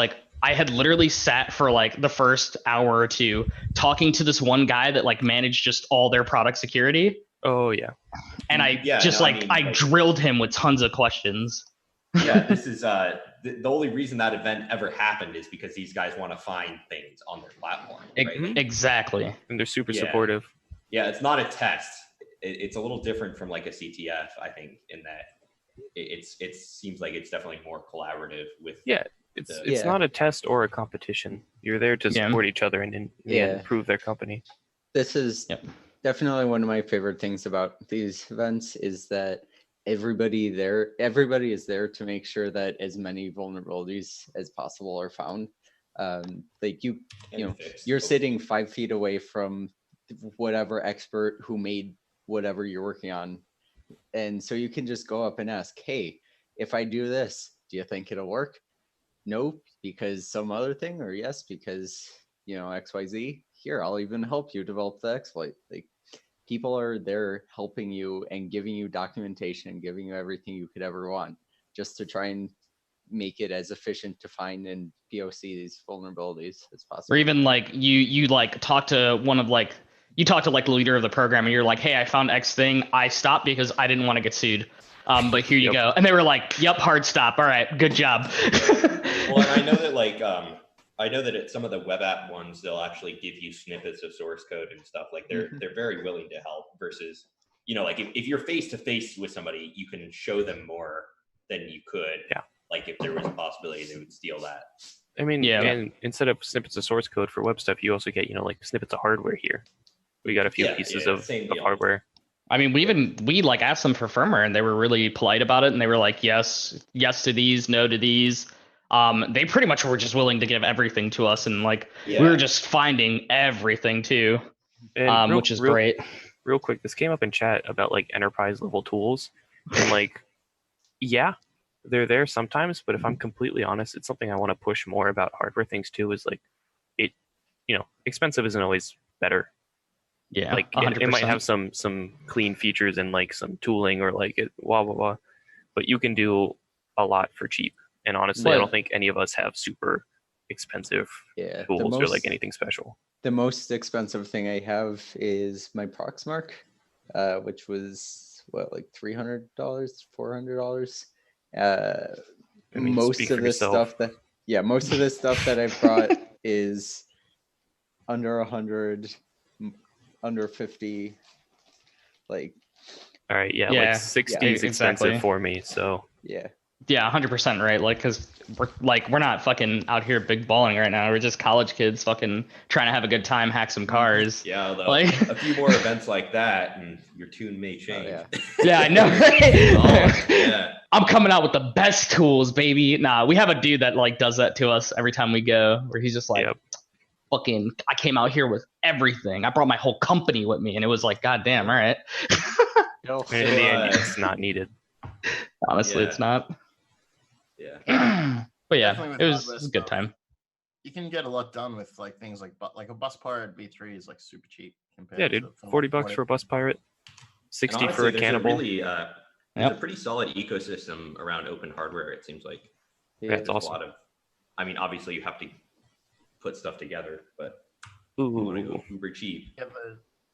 I had literally sat for the first hour or two talking to this one guy that managed just all their product security. Oh yeah. And I Yeah, just no, I mean, I drilled him with tons of questions. Yeah, this is the only reason that event ever happened is because these guys want to find things on their platform. Right? Exactly. And they're super Yeah. supportive. Yeah, it's not a test. It's a little different from a CTF, I think, in that it seems like it's definitely more collaborative with. Yeah, it's Yeah. not a test or a competition. You're there to Yeah. support each other and in the end, Yeah. improve their company. This is Yep. definitely one of my favorite things about these events is that everybody is there to make sure that as many vulnerabilities as possible are found. fixed. You're sitting 5 feet away from whatever expert who made whatever you're working on, and so you can just go up and ask, hey, if I do this, do you think it'll work? No, because some other thing, or yes, because XYZ. Here, I'll even help you develop the exploit. People are there helping you and giving you documentation and giving you everything you could ever want, just to try and make it as efficient to find and POC these vulnerabilities as possible. Or even you talk to one of you talk to the leader of the program and you're like, hey, I found X thing. I stopped because I didn't want to get sued. But here you go. And they were like, yep, hard stop. All right, good job. Well, and I know that I know that at some of the web app ones, they'll actually give you snippets of source code and stuff. They're very willing to help versus, if you're face to face with somebody, you can show them more than you could. Yeah. If there was a possibility they would steal that. I mean, Yeah. and instead of snippets of source code for web stuff, you also get, snippets of hardware here. We got a few pieces of hardware. I mean, we asked them for firmware and they were really polite about it. And they were like, yes to these, no to these. They pretty much were just willing to give everything to us. And we were just finding everything too, And which is great. Real quick, this came up in chat about enterprise level tools. And yeah, they're there sometimes, but if I'm completely honest, it's something I want to push more about hardware things too, is expensive isn't always better. Yeah, it might have some clean features and some tooling or blah blah blah, but you can do a lot for cheap. And honestly, I don't think any of us have super expensive tools or anything special. The most expensive thing I have is my Proxmark, which was $300, $400. Most of this stuff that I've brought is under 100, under 50. All right, yeah. 60 is expensive for me, so yeah. Yeah, 100%, right? Like, because we're not fucking out here big balling right now. We're just college kids fucking trying to have a good time, hack some cars. Yeah, although Like, a few more events like that, and your tune may change. yeah, I know. Oh, yeah. I'm coming out with the best tools, baby. Nah, we have a dude that like does that to us every time we go, where he's just like, fucking, I came out here with everything. I brought my whole company with me, and it was like, God damn, all right. And in the end, it's not needed. Honestly, it's not. Yeah. But yeah, Definitely with it was hardware a good stuff. time. You can get a lot done with like things like a Bus Pirate B3 is like super cheap compared Yeah, to dude. $40 for a Bus Pirate, 60 for a Cannibal. There's a pretty solid ecosystem around open hardware, it seems like. Yeah, it's There's awesome. a lot of, I mean, obviously you have to put stuff together, but Ooh. you want to go uber cheap. You can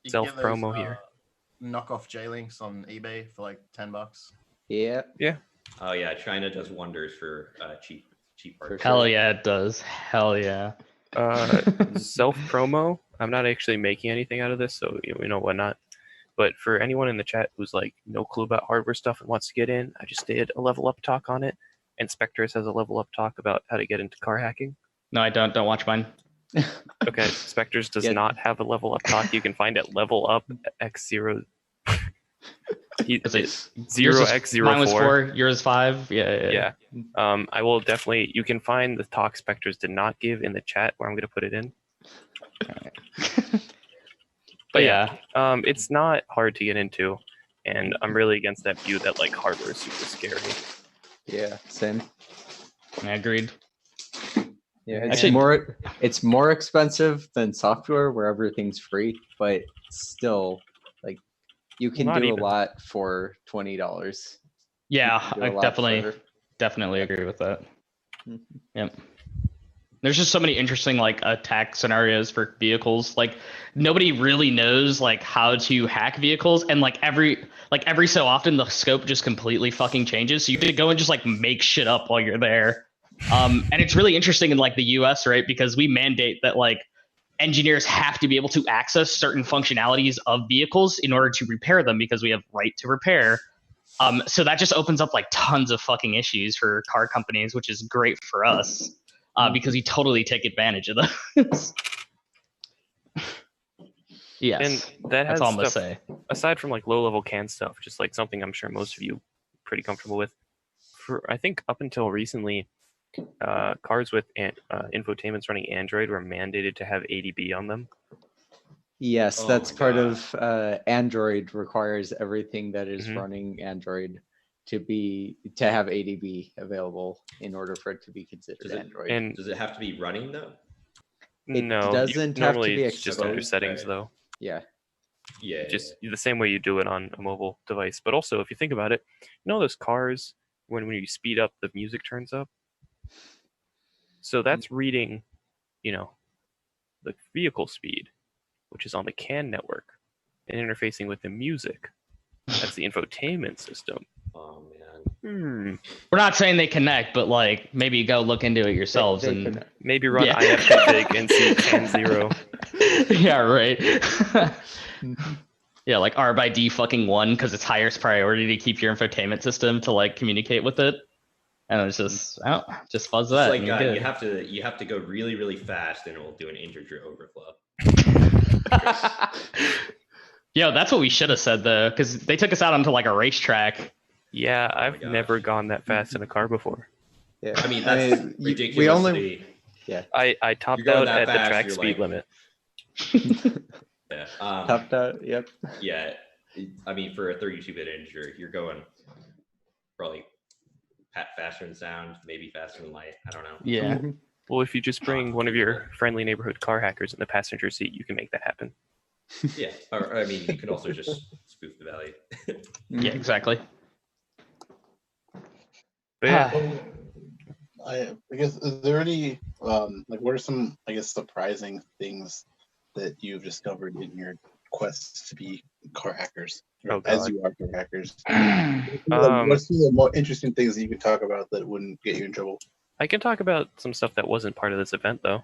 Self get those, promo here. knockoff J-Links on eBay for like $10. Yeah. Yeah. Oh yeah, China does wonders for cheap parts. Hell yeah, it does. Hell yeah. Self promo. I'm not actually making anything out of this, so you know whatnot. But for anyone in the chat who's like no clue about hardware stuff and wants to get in, I just did a level up talk on it, and Spectres has a level up talk about how to get into car hacking. No, I don't. Don't watch mine. Okay, Spectres does not have a level up talk. You can find it level up x0. Is it 0x04. Mine was 4, yours 5. Yeah. I will definitely. You can find the talk Spectres did not give in the chat where I'm going to put it in. But yeah, it's not hard to get into, and I'm really against that view that like hardware is super scary. Yeah, same. I agreed. Yeah, it's more expensive than software where everything's free, but still, like, you can do a lot for $20. Yeah, I definitely agree with that. Mm-hmm. Yep. There's just so many interesting like attack scenarios for vehicles. Like nobody really knows like how to hack vehicles, and like every so often the scope just completely fucking changes. So you could go and just like make shit up while you're there. And it's really interesting in like the US, right? Because we mandate that like engineers have to be able to access certain functionalities of vehicles in order to repair them because we have right to repair. So that just opens up like tons of fucking issues for car companies, which is great for us because we totally take advantage of those. Yes, and that's all I'm gonna stuff, say. Aside from like low-level CAN stuff, just like something I'm sure most of you are pretty comfortable with. For I think up until recently, cars with infotainments running Android were mandated to have ADB on them. Yes, that's part of Android requires everything that is running Android to have ADB available in order for it to be considered Android. And does it have to be running though? It no, doesn't have to be it's just under settings though. Yeah. Just the same way you do it on a mobile device. But also, if you think about it, you know those cars when you speed up, the music turns up. So that's reading, the vehicle speed, which is on the CAN network, and interfacing with the music. That's the infotainment system. Oh man. We're not saying they connect, but like maybe go look into it yourselves and maybe run ifconfig and see CAN 0. Yeah, right. Yeah, like R by D fucking 1 because it's highest priority to keep your infotainment system to like communicate with it. And it's just just fuzz that. Like you have to go really, really fast and it will do an integer overflow. Yo, that's what we should have said though, because they took us out onto like a racetrack. Yeah, I've never gone that fast in a car before. Yeah, I mean that's ridiculous. We only I topped out at the track speed limit. Yeah. Topped out. Yep. Yeah, I mean for a 32-bit integer, you're going probably faster than sound, maybe faster than light. I don't know. Yeah. Well, if you just bring one of your friendly neighborhood car hackers in the passenger seat, you can make that happen. Yeah, or I mean, you can also just spoof the value. Yeah, exactly. But yeah. I guess, is there any, like, what are some, I guess, surprising things that you've discovered in your quest to be car hackers? As you are car hackers. What's some of the more interesting things that you could talk about that wouldn't get you in trouble? I can talk about some stuff that wasn't part of this event, though.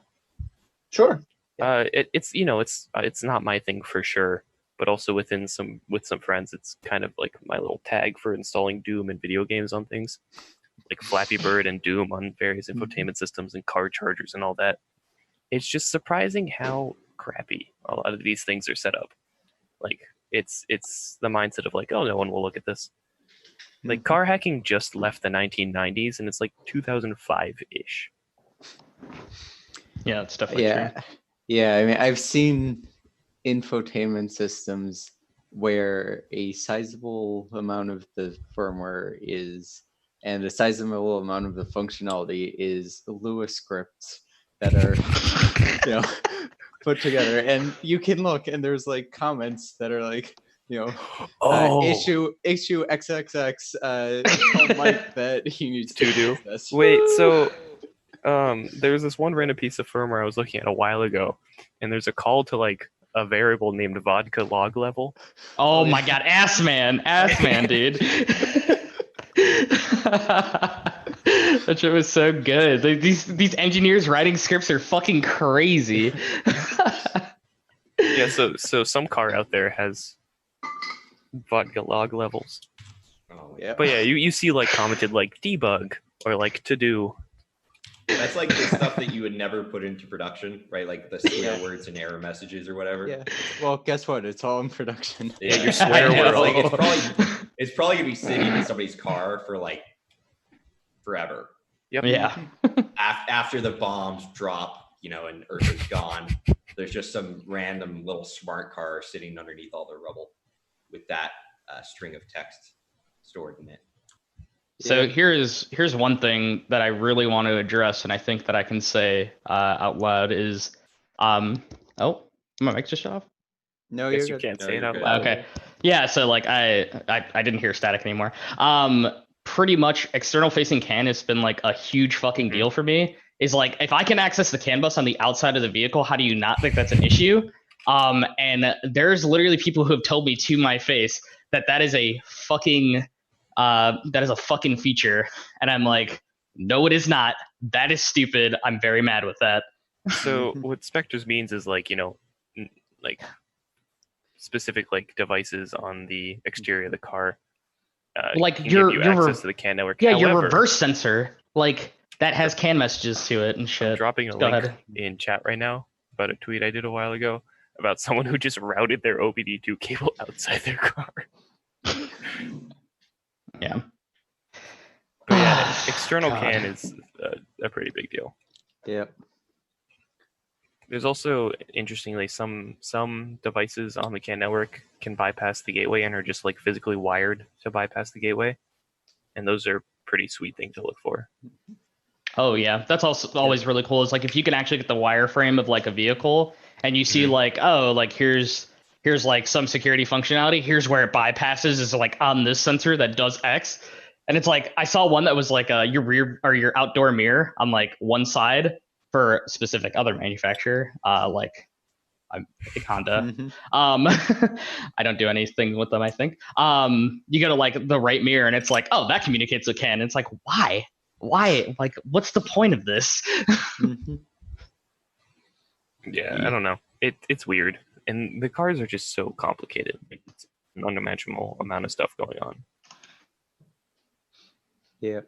Sure. It's not my thing for sure, but also with some friends, it's kind of like my little tag for installing Doom and video games on things. like Flappy Bird and Doom on various infotainment systems and car chargers and all that. It's just surprising how crappy a lot of these things are set up. Like it's the mindset of like, oh, no one will look at this. Like car hacking just left the 1990s and it's like 2005-ish. Yeah, it's definitely true. Yeah, I mean, I've seen infotainment systems where a sizable amount of the firmware and a sizable amount of the functionality is Lewis scripts that are, put together. And you can look, and there's like comments that are like, issue XXX tell Mike that he needs to do this. Wait, so there's this one random piece of firmware I was looking at a while ago, and there's a call to like a variable named vodka log level. Oh my god, ass man, dude. That shit was so good. These engineers writing scripts are fucking crazy. Yeah, so some car out there has vodka log levels. Oh, Yeah. But yeah, you see like commented like debug or like to do. That's like the stuff that you would never put into production, right? Like the swear words and error messages or whatever. Yeah. Well, guess what? It's all in production. Yeah, your swear word. Like it's probably gonna be sitting in somebody's car for like forever. Yep. Yeah. After the bombs drop, and Earth is gone, there's just some random little smart car sitting underneath all the rubble with that string of text stored in it. So here's one thing that I really want to address, and I think that I can say out loud is, my mic just shut off? No, Yes, you can't say it out loud. Okay. Yeah, so like I didn't hear static anymore. Pretty much external facing CAN has been like a huge fucking deal for me. Is like if I can access the CAN bus on the outside of the vehicle, how do you not think that's an issue? And there's literally people who have told me to my face that is a fucking feature, and I'm like, no, it is not. That is stupid. I'm very mad with that. So what Spectres means is like like specific like devices on the exterior of the car. Like can your give you access to the CAN network. Yeah, However, your reverse sensor, like that has CAN messages to it and shit. I'm dropping a link in chat right now about a tweet I did a while ago about someone who just routed their OBD2 cable outside their car. Yeah. But yeah, external CAN is a pretty big deal. Yep. There's also, interestingly, some devices on the CAN network can bypass the gateway and are just like physically wired to bypass the gateway, and those are pretty sweet thing to look for. Oh yeah, that's also always really cool. Is like if you can actually get the wireframe of like a vehicle, and you see like, oh, like here's like some security functionality. Here's where it bypasses is like on this sensor that does X, and it's like I saw one that was like your rear or your outdoor mirror on like one side for a specific other manufacturer, like I'm Honda. I don't do anything with them, I think. You go to like the right mirror and it's like, oh, that communicates with CAN. It's like, why? Like, what's the point of this? Yeah, I don't know. It's weird. And the cars are just so complicated. It's an unimaginable amount of stuff going on. Yeah.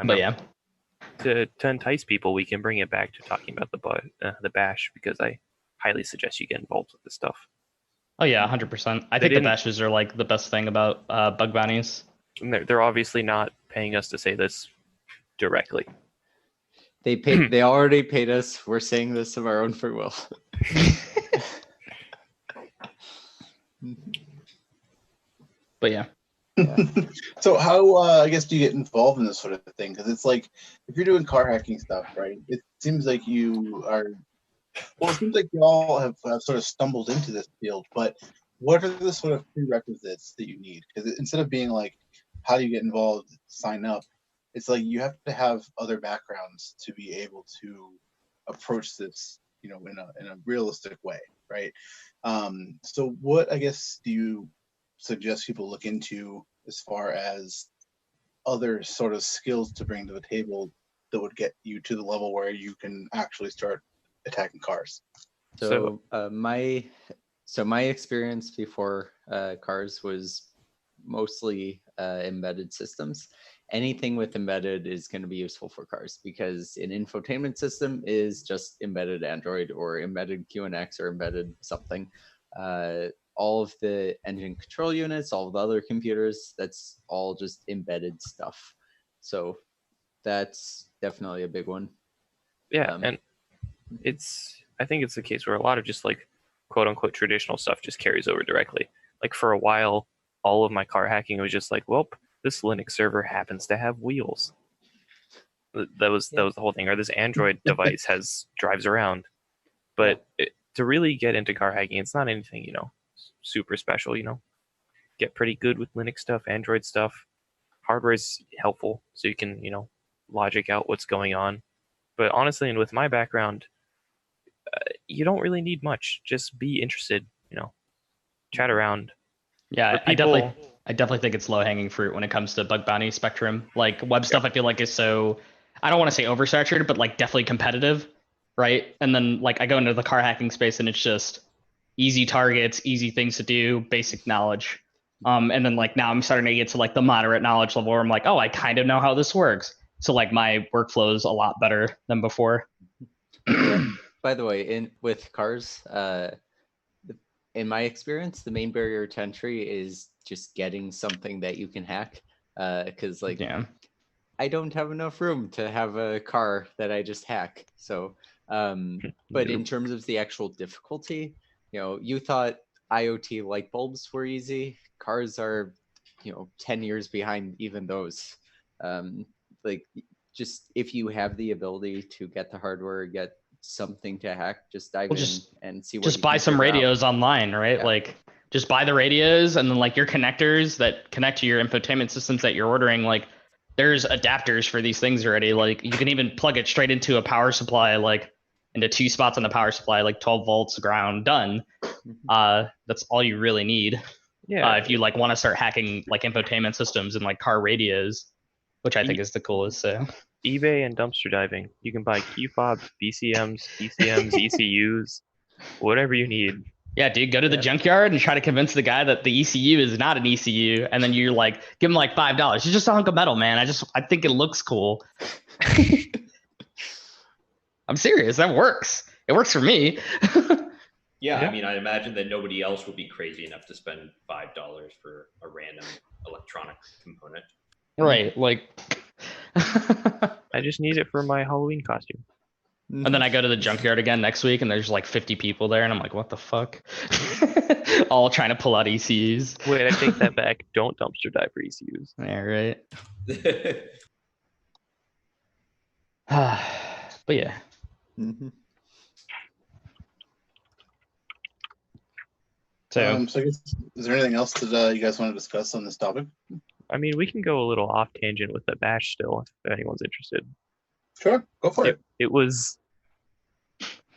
But yeah. To entice people, we can bring it back to talking about the bash, because I highly suggest you get involved with this stuff. Oh yeah, 100%. I think the bashes are like the best thing about bug bounties. And they're obviously not paying us to say this directly. They already paid us. We're saying this of our own free will. But yeah. So how I guess do you get involved in this sort of thing? Because it's like if you're doing car hacking stuff, right? It seems like you are. Well, it seems like you all have sort of stumbled into this field. But what are the sort of prerequisites that you need? Because instead of being like, how do you get involved? Sign up. It's like you have to have other backgrounds to be able to approach this, in a realistic way, right? So what I guess do you suggest people look into as far as other sort of skills to bring to the table that would get you to the level where you can actually start attacking cars? So my So my experience before cars was mostly embedded systems. Anything with embedded is going to be useful for cars because an infotainment system is just embedded Android or embedded QNX or embedded something. All of the engine control units, all of the other computers, that's all just embedded stuff. So that's definitely a big one. Yeah, and I think it's the case where a lot of just like quote unquote traditional stuff just carries over directly. Like for a while, all of my car hacking was just like, well, this Linux server happens to have wheels. That was the whole thing. Or this Android device drives around. But to really get into car hacking, it's not anything, super special, Get pretty good with Linux stuff, Android stuff. Hardware is helpful, so you can, logic out what's going on. But honestly, and with my background, you don't really need much. Just be interested, chat around. Yeah, I definitely think it's low hanging fruit when it comes to bug bounty spectrum. Like web stuff, I feel like is so, I don't want to say oversaturated, but like definitely competitive, right? And then like I go into the car hacking space and it's just easy targets, easy things to do, basic knowledge. And then like now I'm starting to get to like the moderate knowledge level where I'm like, oh, I kind of know how this works. So like my workflow is a lot better than before. By the way, with cars, in my experience, the main barrier to entry is just getting something that you can hack. Because I don't have enough room to have a car that I just hack. So, but in terms of the actual difficulty, you thought IoT light bulbs were easy. Cars are, 10 years behind even those. Like just if you have the ability to get the hardware, get something to hack, just dive in and see what just buy some radios online, right? Like just buy the radios and then like your connectors that connect to your infotainment systems that you're ordering. Like there's adapters for these things already. Like you can even plug it straight into a power supply, like into 2 spots on the power supply, like 12 volts ground, done. That's all you really need. Yeah. If you like want to start hacking like infotainment systems and like car radios, which I think is the coolest. So eBay and dumpster diving. You can buy key fobs, BCMs, ECMs, ECUs, whatever you need. Yeah, dude, go to the junkyard and try to convince the guy that the ECU is not an ECU, and then you're like, give him like $5. It's just a hunk of metal, man. I think it looks cool. I'm serious. That works. It works for me. Yeah, I mean, I imagine that nobody else would be crazy enough to spend $5 for a random electronic component. Right, like I just need it for my Halloween costume. And then I go to the junkyard again next week and there's like 50 people there and I'm like, what the fuck? All trying to pull out ECUs. Wait, I take that back. Don't dumpster dive for ECUs. Yeah, right. But yeah. So I guess, is there anything else that you guys want to discuss on this topic? I mean, we can go a little off tangent with the bash still, if anyone's interested. Sure, go for it. It was,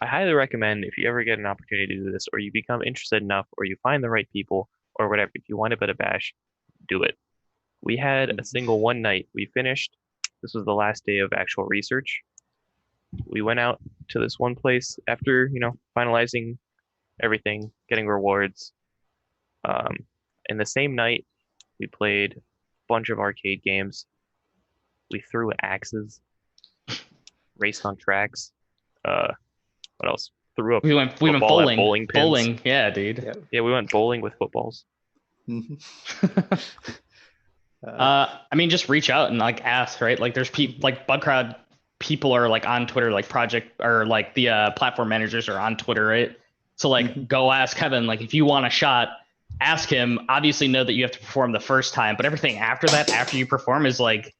I highly recommend if you ever get an opportunity to do this, or you become interested enough, or you find the right people, or whatever, if you want a bit of bash, do it. We had a single one night. We finished. This was the last day of actual research. We went out to this one place after, finalizing everything, getting rewards. In the same night, we played a bunch of arcade games. We threw axes, raced on tracks. What else? Threw up. We went bowling. Bowling pins. Bowling, yeah, dude. Yeah, we went bowling with footballs. I mean, just reach out and like ask, right? Like, there's people like ThugCrowd. People are like on Twitter, like project or like the platform managers are on Twitter, right? So like, go ask Kevin. Like, if you want a shot, ask him. Obviously, know that you have to perform the first time, but everything after that, after you perform, is like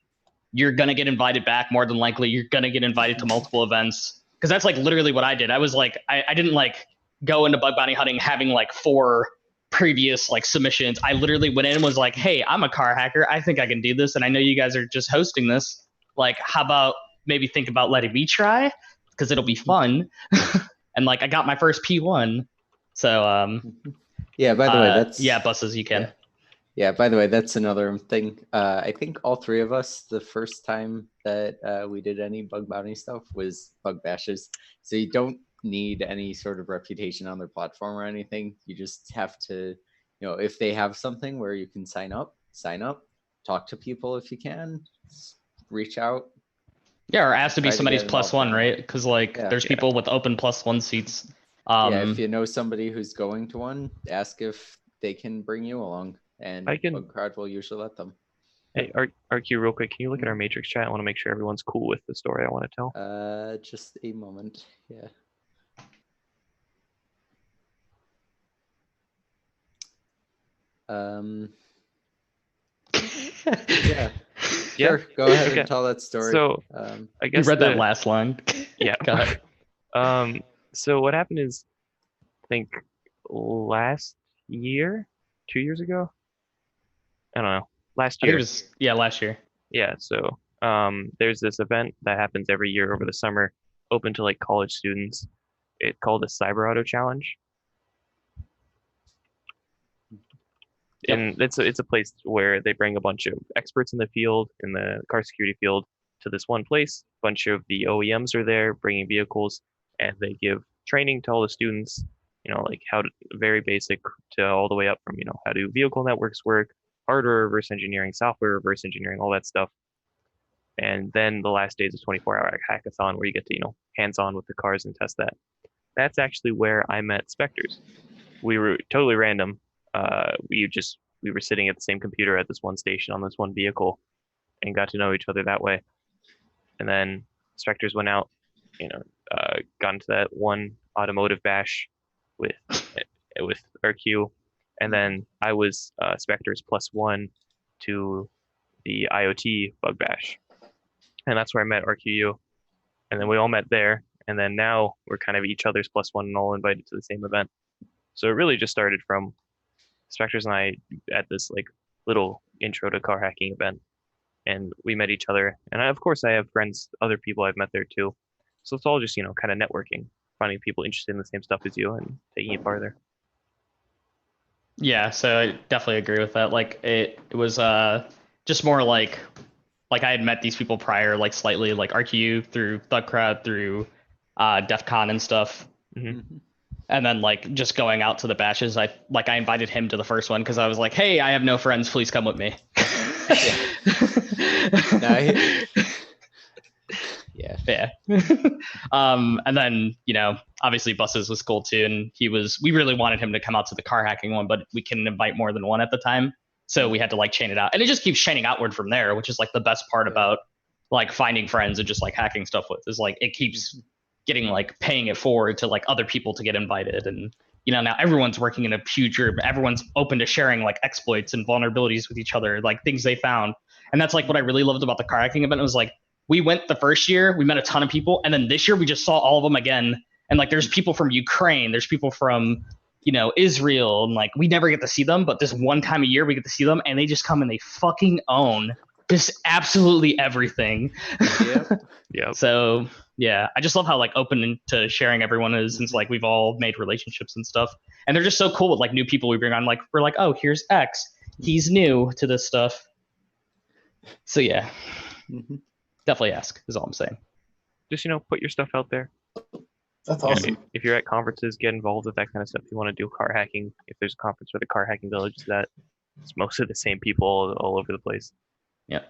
you're gonna get invited back. More than likely, you're gonna get invited to multiple events. Because that's like literally what I did. I was like, I didn't like go into bug bounty hunting having like 4 previous like submissions. I literally went in and was like, hey, I'm a car hacker. I think I can do this, and I know you guys are just hosting this. Like, how about maybe think about letting me try? Because it'll be fun. And like I got my first P1. So yeah, by the way, that's buses you can. Yeah, by the way, that's another thing. I think all 3 of us, the first time that we did any bug bounty stuff was bug bashes. So you don't need any sort of reputation on their platform or anything. You just have to, if they have something where you can sign up, talk to people if you can, reach out. Yeah, or ask to be Try to somebody's get plus involved one, in it. right? Because like Yeah. there's people with open +1 seats. Yeah, if you know somebody who's going to one, ask if they can bring you along, and ThugCrowd will usually let them. Hey, RQ, real quick, can you look at our Matrix chat? I want to make sure everyone's cool with the story I want to tell. Just a moment. Yeah. Yeah. Sure. Go ahead and tell that story. So I guess you read that last line. Yeah. Go ahead. So what happened is, I think last year, 2 years ago, I don't know, last year. Last year. Yeah. So there's this event that happens every year over the summer, open to like college students. It's called the Cyber Auto Challenge. Yep. And it's a place where they bring a bunch of experts in the field, in the car security field, to this one place. A bunch of the OEMs are there bringing vehicles, and they give training to all the students, like how to, very basic to all the way up from, how do vehicle networks work, hardware reverse engineering, software reverse engineering, all that stuff. And then the last day is a 24-hour hackathon where you get to, hands-on with the cars and test that. That's actually where I met Spectres. We were totally random. We were sitting at the same computer at this one station on this one vehicle and got to know each other that way. And then Spectres went out, got into that one automotive bash with RQ. And then I was Spectres +1 to the IoT bug bash. And that's where I met RQU. And then we all met there. And then now we're kind of each other's +1 and all invited to the same event. So it really just started from Spectres and I at this like little intro to car hacking event, and we met each other. And of course I have friends, other people I've met there too. So it's all just, kind of networking, finding people interested in the same stuff as you and taking it farther. Yeah, so I definitely agree with that. Like it was just more like I had met these people prior, like slightly, like RQ through ThugCrowd, through DEF CON and stuff. Mm-hmm. And then like just going out to the bashes, I invited him to the first one because I was like, hey, I have no friends, please come with me. Yeah. And then, obviously Buses was cool too. And we really wanted him to come out to the car hacking one, but we couldn't invite more than one at the time. So we had to like chain it out. And it just keeps chaining outward from there, which is like the best part about like finding friends and just like hacking stuff with, is like it keeps getting like paying it forward to like other people to get invited. And now everyone's working in a huge group, everyone's open to sharing like exploits and vulnerabilities with each other, like things they found. And that's like what I really loved about the car hacking event. It was like we went the first year, we met a ton of people, and then this year we just saw all of them again. And like there's people from Ukraine, there's people from Israel, and like we never get to see them, but this one time a year we get to see them, and they just come and they fucking own just absolutely everything. Yeah. So yeah, I just love how like open to sharing everyone is, since like we've all made relationships and stuff, and they're just so cool with like new people we bring on. Like we're like, oh, here's X, he's new to this stuff. So yeah, definitely ask is all I'm saying. Just put your stuff out there. That's awesome. If you're at conferences, get involved with that kind of stuff. If you want to do car hacking, if there's a conference where the car hacking village is at, it's mostly the same people all over the place. Yeah.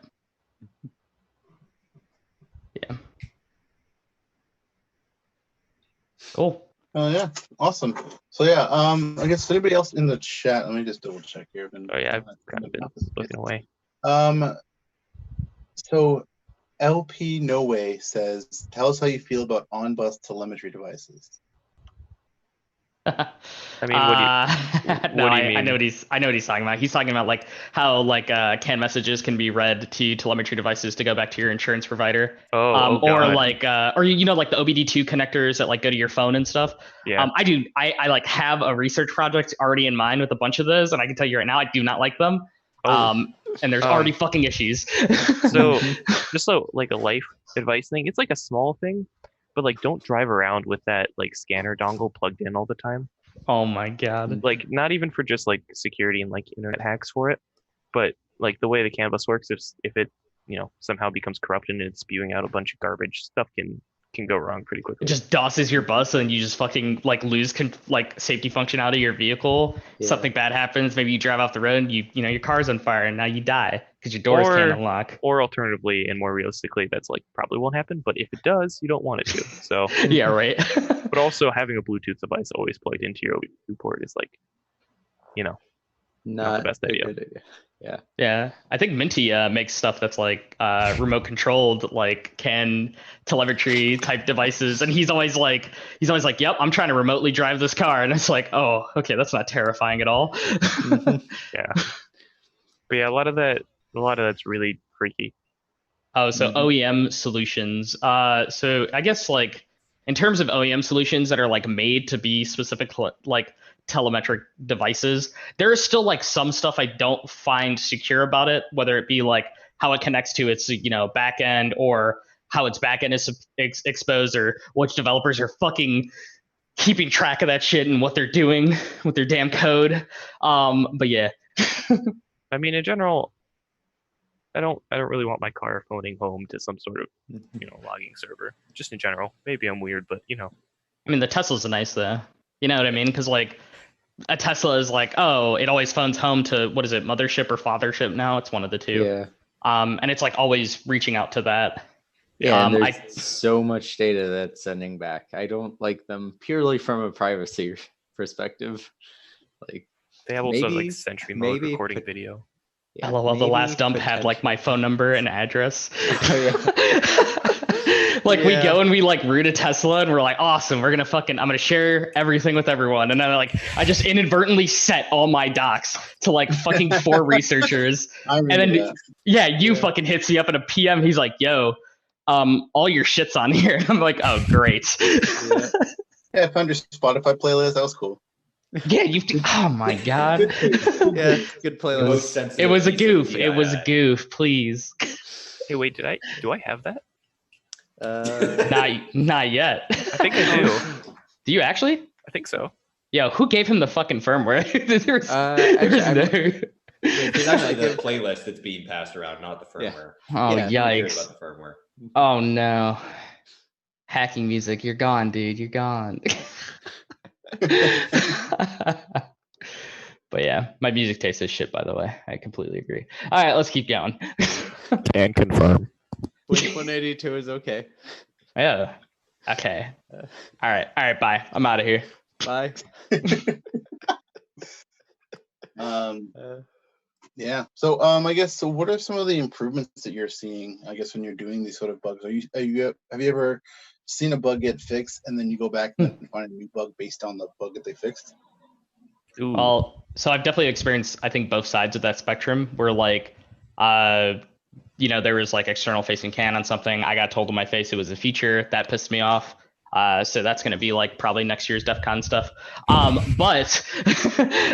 Cool. Yeah, awesome. So yeah, I guess anybody else in the chat? Let me just double check here. I've kind of been looking away. So LP No Way says, tell us how you feel about on-bus telemetry devices. I mean, what do you mean? I know what he's talking about. He's talking about like how like CAN messages can be read to telemetry devices to go back to your insurance provider. Or like like the OBD2 connectors that like go to your phone and stuff. Yeah. I like have a research project already in mind with a bunch of those, and I can tell you right now I do not like them. And there's already fucking issues. So just like a life advice thing, it's like a small thing, but like don't drive around with that like scanner dongle plugged in all the time. Oh my god. Like not even for just like security and like internet hacks for it, but like the way the CAN bus works, if it somehow becomes corrupted and it's spewing out a bunch of garbage, stuff can can go wrong pretty It quickly. just DOSes your bus and you just fucking like lose like safety functionality of your vehicle. Yeah. Something bad happens. Maybe you drive off the road and you know your car's on fire and now you die because your doors can't unlock. Or alternatively, and more realistically, that's like probably won't happen. But if it does, you don't want it to. So Yeah, right. but also having a Bluetooth device always plugged into your OBD port is like, you know, not the best a idea. good idea. Yeah. Yeah, I think Minty makes stuff that's like remote controlled, like CAN telemetry type devices, and he's always like, "Yep, I'm trying to remotely drive this car," and it's like, "Oh, okay, that's not terrifying at all." Yeah, but yeah, a lot of that's really freaky. Oh, so OEM solutions. So I guess like in terms of OEM solutions that are like made to be specific like telemetric devices, there is still like some stuff I don't find secure about it, whether it be like how it connects to its back end or how its back end is exposed or which developers are fucking keeping track of that shit and what they're doing with their damn code. But yeah. I mean, in general, I don't really want my car phoning home to some sort of logging server. Just in general, maybe I'm weird, but I mean, the Teslas are nice though. You know what I mean? Because like a Tesla is like, oh, it always phones home to what is it, mothership or fathership now? It's one of the two. Yeah. And it's like always reaching out to that. Yeah, and there's so much data that's sending back. I don't like them purely from a privacy perspective. Like they have also like Sentry mode recording video. Yeah, LOL, the last dump had like my phone number and address. Like we go and we like root a Tesla and we're like, awesome, I'm gonna share everything with everyone. And then I just inadvertently set all my docs to like fucking 4 researchers. And then you fucking hits me up in a PM. He's like, yo, all your shit's on here. And I'm like, oh great. I found your Spotify playlist. That was cool. Yeah, oh my god. Yeah, good playlist. It was a goof. It was a goof, please. Hey, wait, do I have that? Not yet. I think I do. Do you actually? I think so. Yo, who gave him the fucking firmware? It's actually the playlist that's being passed around, not the firmware. Yeah. Oh, yikes. About the firmware. Oh no. Hacking music, you're gone, dude. You're gone. But yeah, my music taste is shit, by the way. I completely agree. All right, let's keep going. Can confirm. Blink-182 is okay. Yeah. Okay. All right. Bye. I'm out of here. Bye. Yeah. So I guess so. What are some of the improvements that you're seeing? I guess when you're doing these sort of bugs, have you ever seen a bug get fixed and then you go back and find a new bug based on the bug that they fixed? Ooh. Well, so I've definitely experienced, I think, both sides of that spectrum where like, there was like external facing CAN on something. I got told to my face it was a feature that pissed me off. So that's going to be like probably next year's DEF CON stuff. But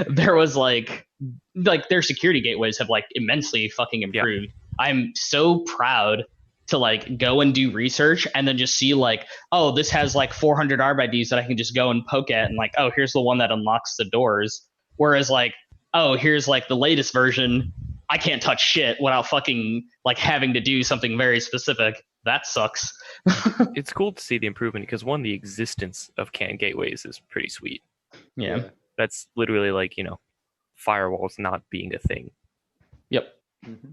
there was like their security gateways have like immensely fucking improved. Yeah. I'm so proud to like go and do research and then just see like, oh, this has like 400 ARB-IDs that I can just go and poke at and like, oh, here's the one that unlocks the doors. Whereas like, oh, here's like the latest version. I can't touch shit without fucking like having to do something very specific. That sucks. It's cool to see the improvement because the existence of CAN gateways is pretty sweet. Yeah. That's literally like, firewalls not being a thing. Yep. Mm-hmm.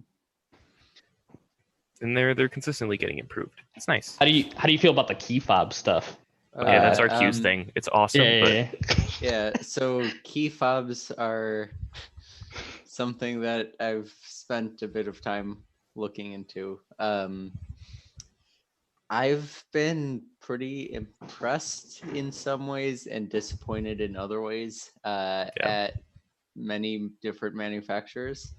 And they're consistently getting improved. It's nice. How do you feel about the key fob stuff? Yeah, that's our Q's thing. It's awesome. Yeah, so key fobs are something that I've spent a bit of time looking into. I've been pretty impressed in some ways and disappointed in other ways at many different manufacturers.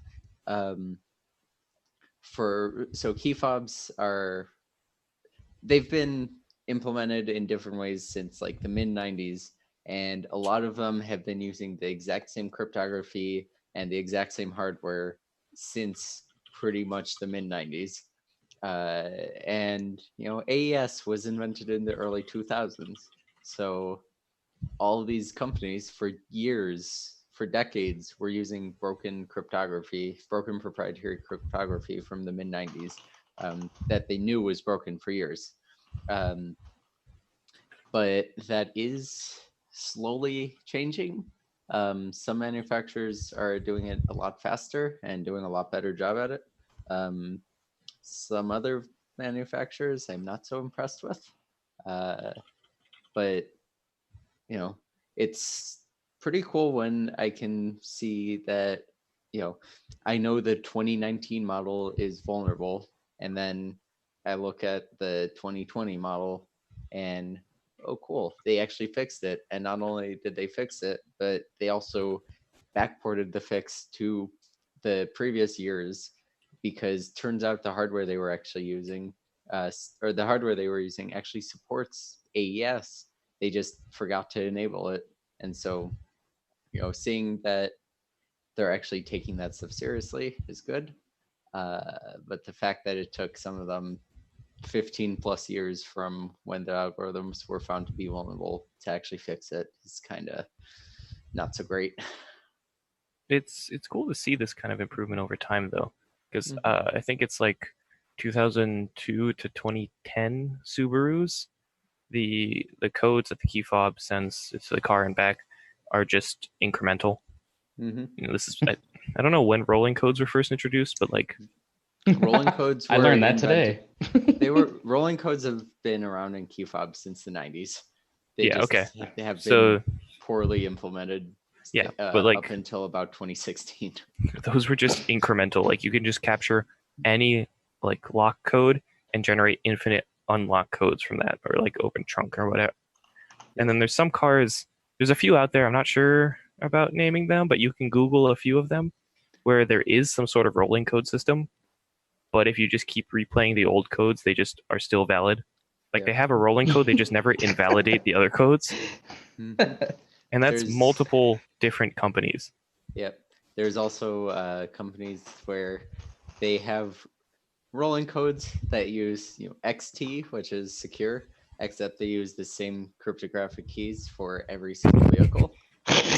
Key fobs they've been implemented in different ways since like the mid-90s, and a lot of them have been using the exact same cryptography and the exact same hardware since pretty much the mid-90s. And AES was invented in the early 2000s, so all of these companies for decades were using broken proprietary cryptography from the mid-90s that they knew was broken for years. but that is slowly changing. Some manufacturers are doing it a lot faster and doing a lot better job at it. Some other manufacturers I'm not so impressed with. But it's pretty cool when I can see that, I know the 2019 model is vulnerable, and then I look at the 2020 model and, oh, cool, they actually fixed it. And not only did they fix it, but they also backported the fix to the previous years, because turns out the hardware they were actually using, or the hardware they were using actually supports AES. They just forgot to enable it. And so, seeing that they're actually taking that stuff seriously is good. But the fact that it took some of them 15 plus years from when the algorithms were found to be vulnerable to actually fix it is kind of not so great. It's cool to see this kind of improvement over time, though, because I think it's like 2002 to 2010 Subarus. The codes that the key fob sends to the car and back are just incremental. This is I don't know when rolling codes were first introduced, but like rolling codes. I learned that today. Rolling codes have been around in key fobs since the 90s. They have been poorly implemented. But like up until about 2016. Those were just incremental. Like you can just capture any like lock code and generate infinite unlock codes from that, or like open trunk or whatever. And then there's some cars, there's a few out there, I'm not sure about naming them, but you can Google a few of them where there is some sort of rolling code system, but if you just keep replaying the old codes, they just are still valid. Like they have a rolling code, they just never invalidate the other codes. And that's multiple different companies. Yep. There's also companies where they have rolling codes that use XT, which is secure, except they use the same cryptographic keys for every single vehicle.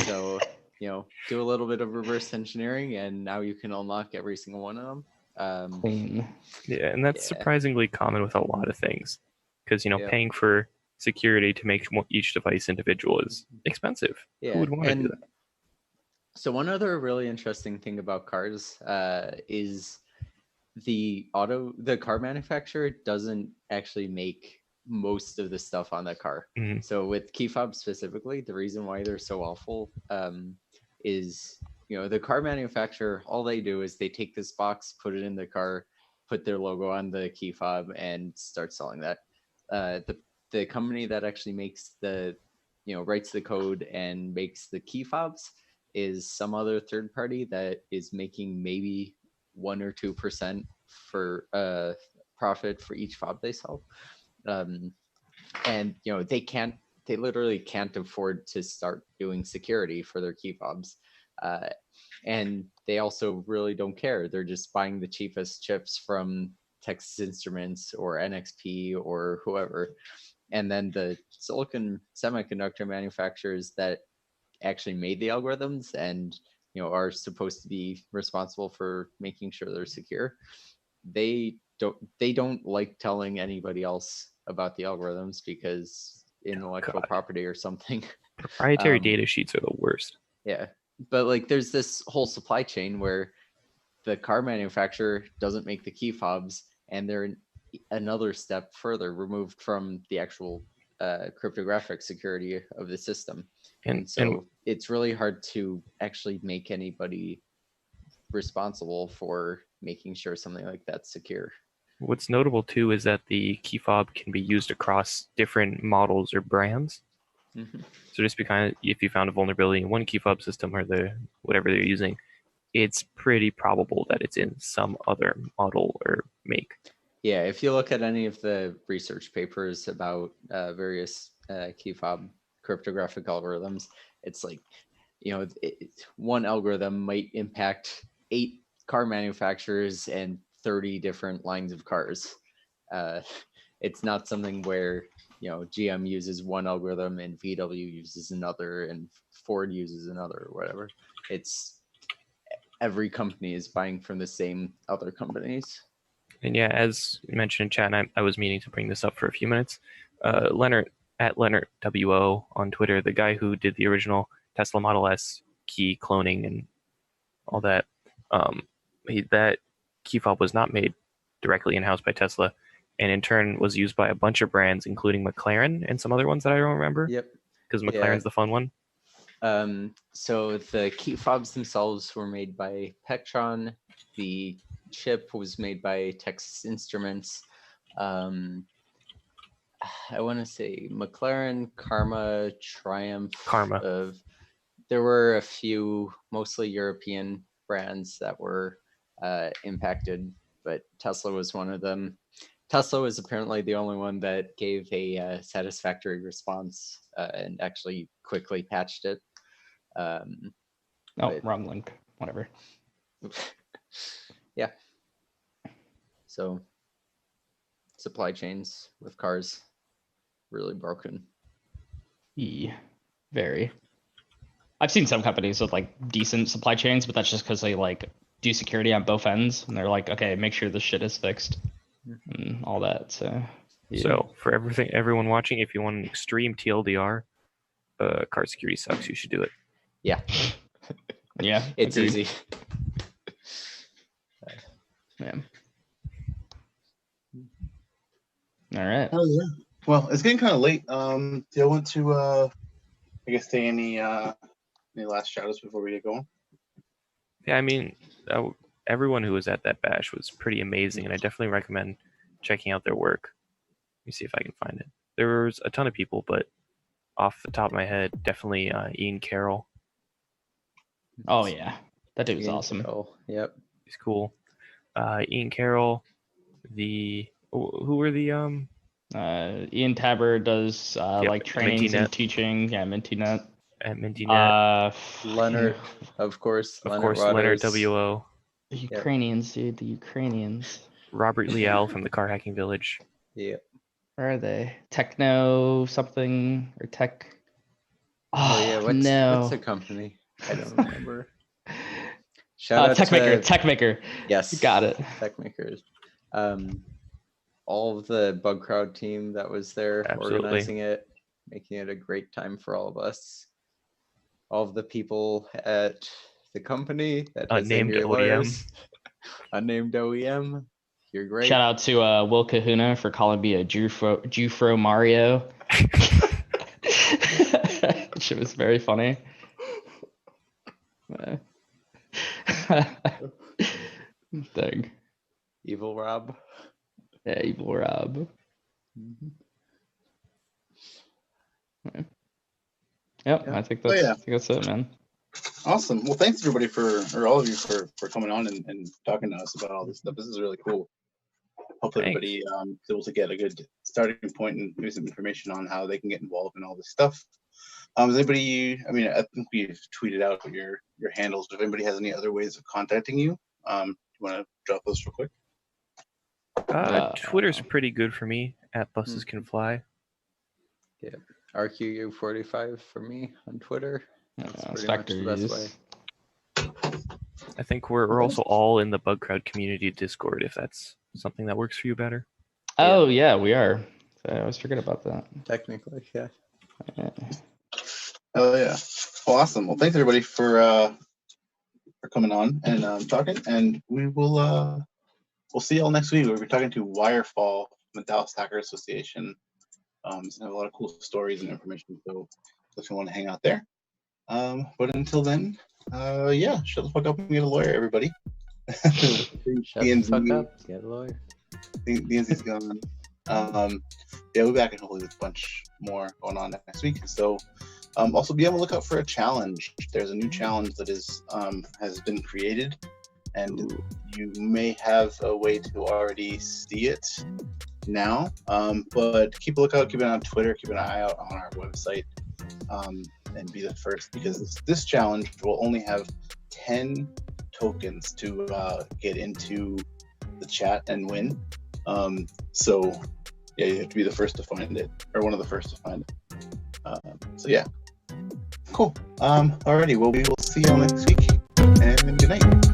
So, do a little bit of reverse engineering, and now you can unlock every single one of them. Yeah, and that's surprisingly common with a lot of things, because paying for security to make each device individual is expensive. Who would want to do that? So one other really interesting thing about cars is the car manufacturer doesn't actually make most of the stuff on the car. So with key fobs specifically, the reason why they're so awful is the car manufacturer, all they do is they take this box, put it in the car, put their logo on the key fob, and start selling that. The company that actually makes writes the code and makes the key fobs is some other third party that is making maybe 1 or 2% for profit for each fob they sell. And they literally can't afford to start doing security for their key fobs. And they also really don't care. They're just buying the cheapest chips from Texas Instruments or NXP or whoever. And then the silicon semiconductor manufacturers that actually made the algorithms and are supposed to be responsible for making sure they're secure, they don't like telling anybody else about the algorithms because intellectual property or something. Proprietary data sheets are the worst. Yeah, but like there's this whole supply chain where the car manufacturer doesn't make the key fobs, and they're another step further removed from the actual cryptographic security of the system. And so it's really hard to actually make anybody responsible for making sure something like that's secure. What's notable too is that the key fob can be used across different models or brands. So just if you found a vulnerability in one key fob system or whatever they're using, it's pretty probable that it's in some other model or make. Yeah, if you look at any of the research papers about various key fob cryptographic algorithms, it's like, one algorithm might impact 8 car manufacturers and 30 different lines of cars. It's not something where, GM uses one algorithm and VW uses another and Ford uses another or whatever. It's every company is buying from the same other companies. And yeah, as you mentioned in chat, I was meaning to bring this up for a few minutes. Leonard, at Leonard WO on Twitter, the guy who did the original Tesla Model S key cloning and all that. That key fob was not made directly in-house by Tesla, and in turn was used by a bunch of brands, including McLaren and some other ones that I don't remember. Yep. Because McLaren's the fun one. So the key fobs themselves were made by Petron. The chip was made by Texas Instruments. I want to say McLaren, Karma, Triumph. There were a few, mostly European brands that were impacted, but Tesla was one of them. Tesla was apparently the only one that gave a satisfactory response and actually quickly patched it. Wrong link. Whatever. Yeah. So supply chains with cars really broken. Very. I've seen some companies with like decent supply chains, but that's just because they like do security on both ends, and they're like, okay, make sure this shit is fixed and all that. So, yeah. So for everyone watching, if you want an extreme TLDR, car security sucks. You should do it. Yeah. Yeah, it's agreed. easy. Yeah. All right. Oh yeah. Well, it's getting kind of late. Do you want to, I guess, say any last shout outs before we get going? Yeah, I mean, everyone who was at that bash was pretty amazing, and I definitely recommend checking out their work. Let me see if I can find it. There was a ton of people, but off the top of my head, definitely Ian Carroll. Oh yeah, that dude was Ian awesome. Carroll. Yep. He's cool. Ian Carroll. Who were the Ian Tabber does like trainings and teaching. Yeah, MintyNet. At MintyNet. Leonard, of course. Leonard WO. The Ukrainians, dude. The Ukrainians. Robert Leal from the Car Hacking Village. Yep. Where are they? Techno something or Tech? Oh yeah. What's the company? I don't remember. Shout out TechMaker. Yes. You got it. TechMakers. All of the ThugCrowd team that was there organizing it, making it a great time for all of us. All of the people at the company that unnamed OEM. Unnamed OEM. You're great. Shout out to Will Kahuna for calling me a Jufro Mario. Shit was very funny. Thing. Evil Rob. Yeah, Evil Rob. Mm-hmm. Yep, I think that's it, man. Awesome. Well, thanks everybody all of you for coming on and talking to us about all this stuff. This is really cool. Hopefully everybody is able to get a good starting point and maybe some information on how they can get involved in all this stuff. Is anybody? I mean, I think we've tweeted out your handles. If anybody has any other ways of contacting you, you want to drop those real quick? Twitter's pretty good for me. At Buses Can Fly. Yeah, RQU45 for me on Twitter. That's pretty much the best way. I think we're also all in the ThugCrowd community Discord, if that's something that works for you better. Oh yeah, we are. I always forget about that. Technically, yeah. Oh yeah. Well, awesome. Well, thanks everybody for coming on and talking, and we will we'll see y'all next week. We'll be talking to Wirefall from the Dallas Hacker Association. It's gonna have a lot of cool stories and information, so if you want to hang out there. But until then, yeah, shut the fuck up and get a lawyer, everybody. Shut the fuck up, get a lawyer. DNZ's gone. Yeah, we'll be back and hopefully with a bunch more going on next week. So also be on the lookout for a challenge. There's a new challenge that is has been created, and you may have a way to already see it now. But keep a lookout, keep it on Twitter, keep an eye out on our website, and be the first, because this challenge will only have 10 tokens to get into the chat and win. So yeah, you have to be the first to find it, or one of the first to find it. So yeah, cool. Alrighty, well, we will see you all next week, and good night.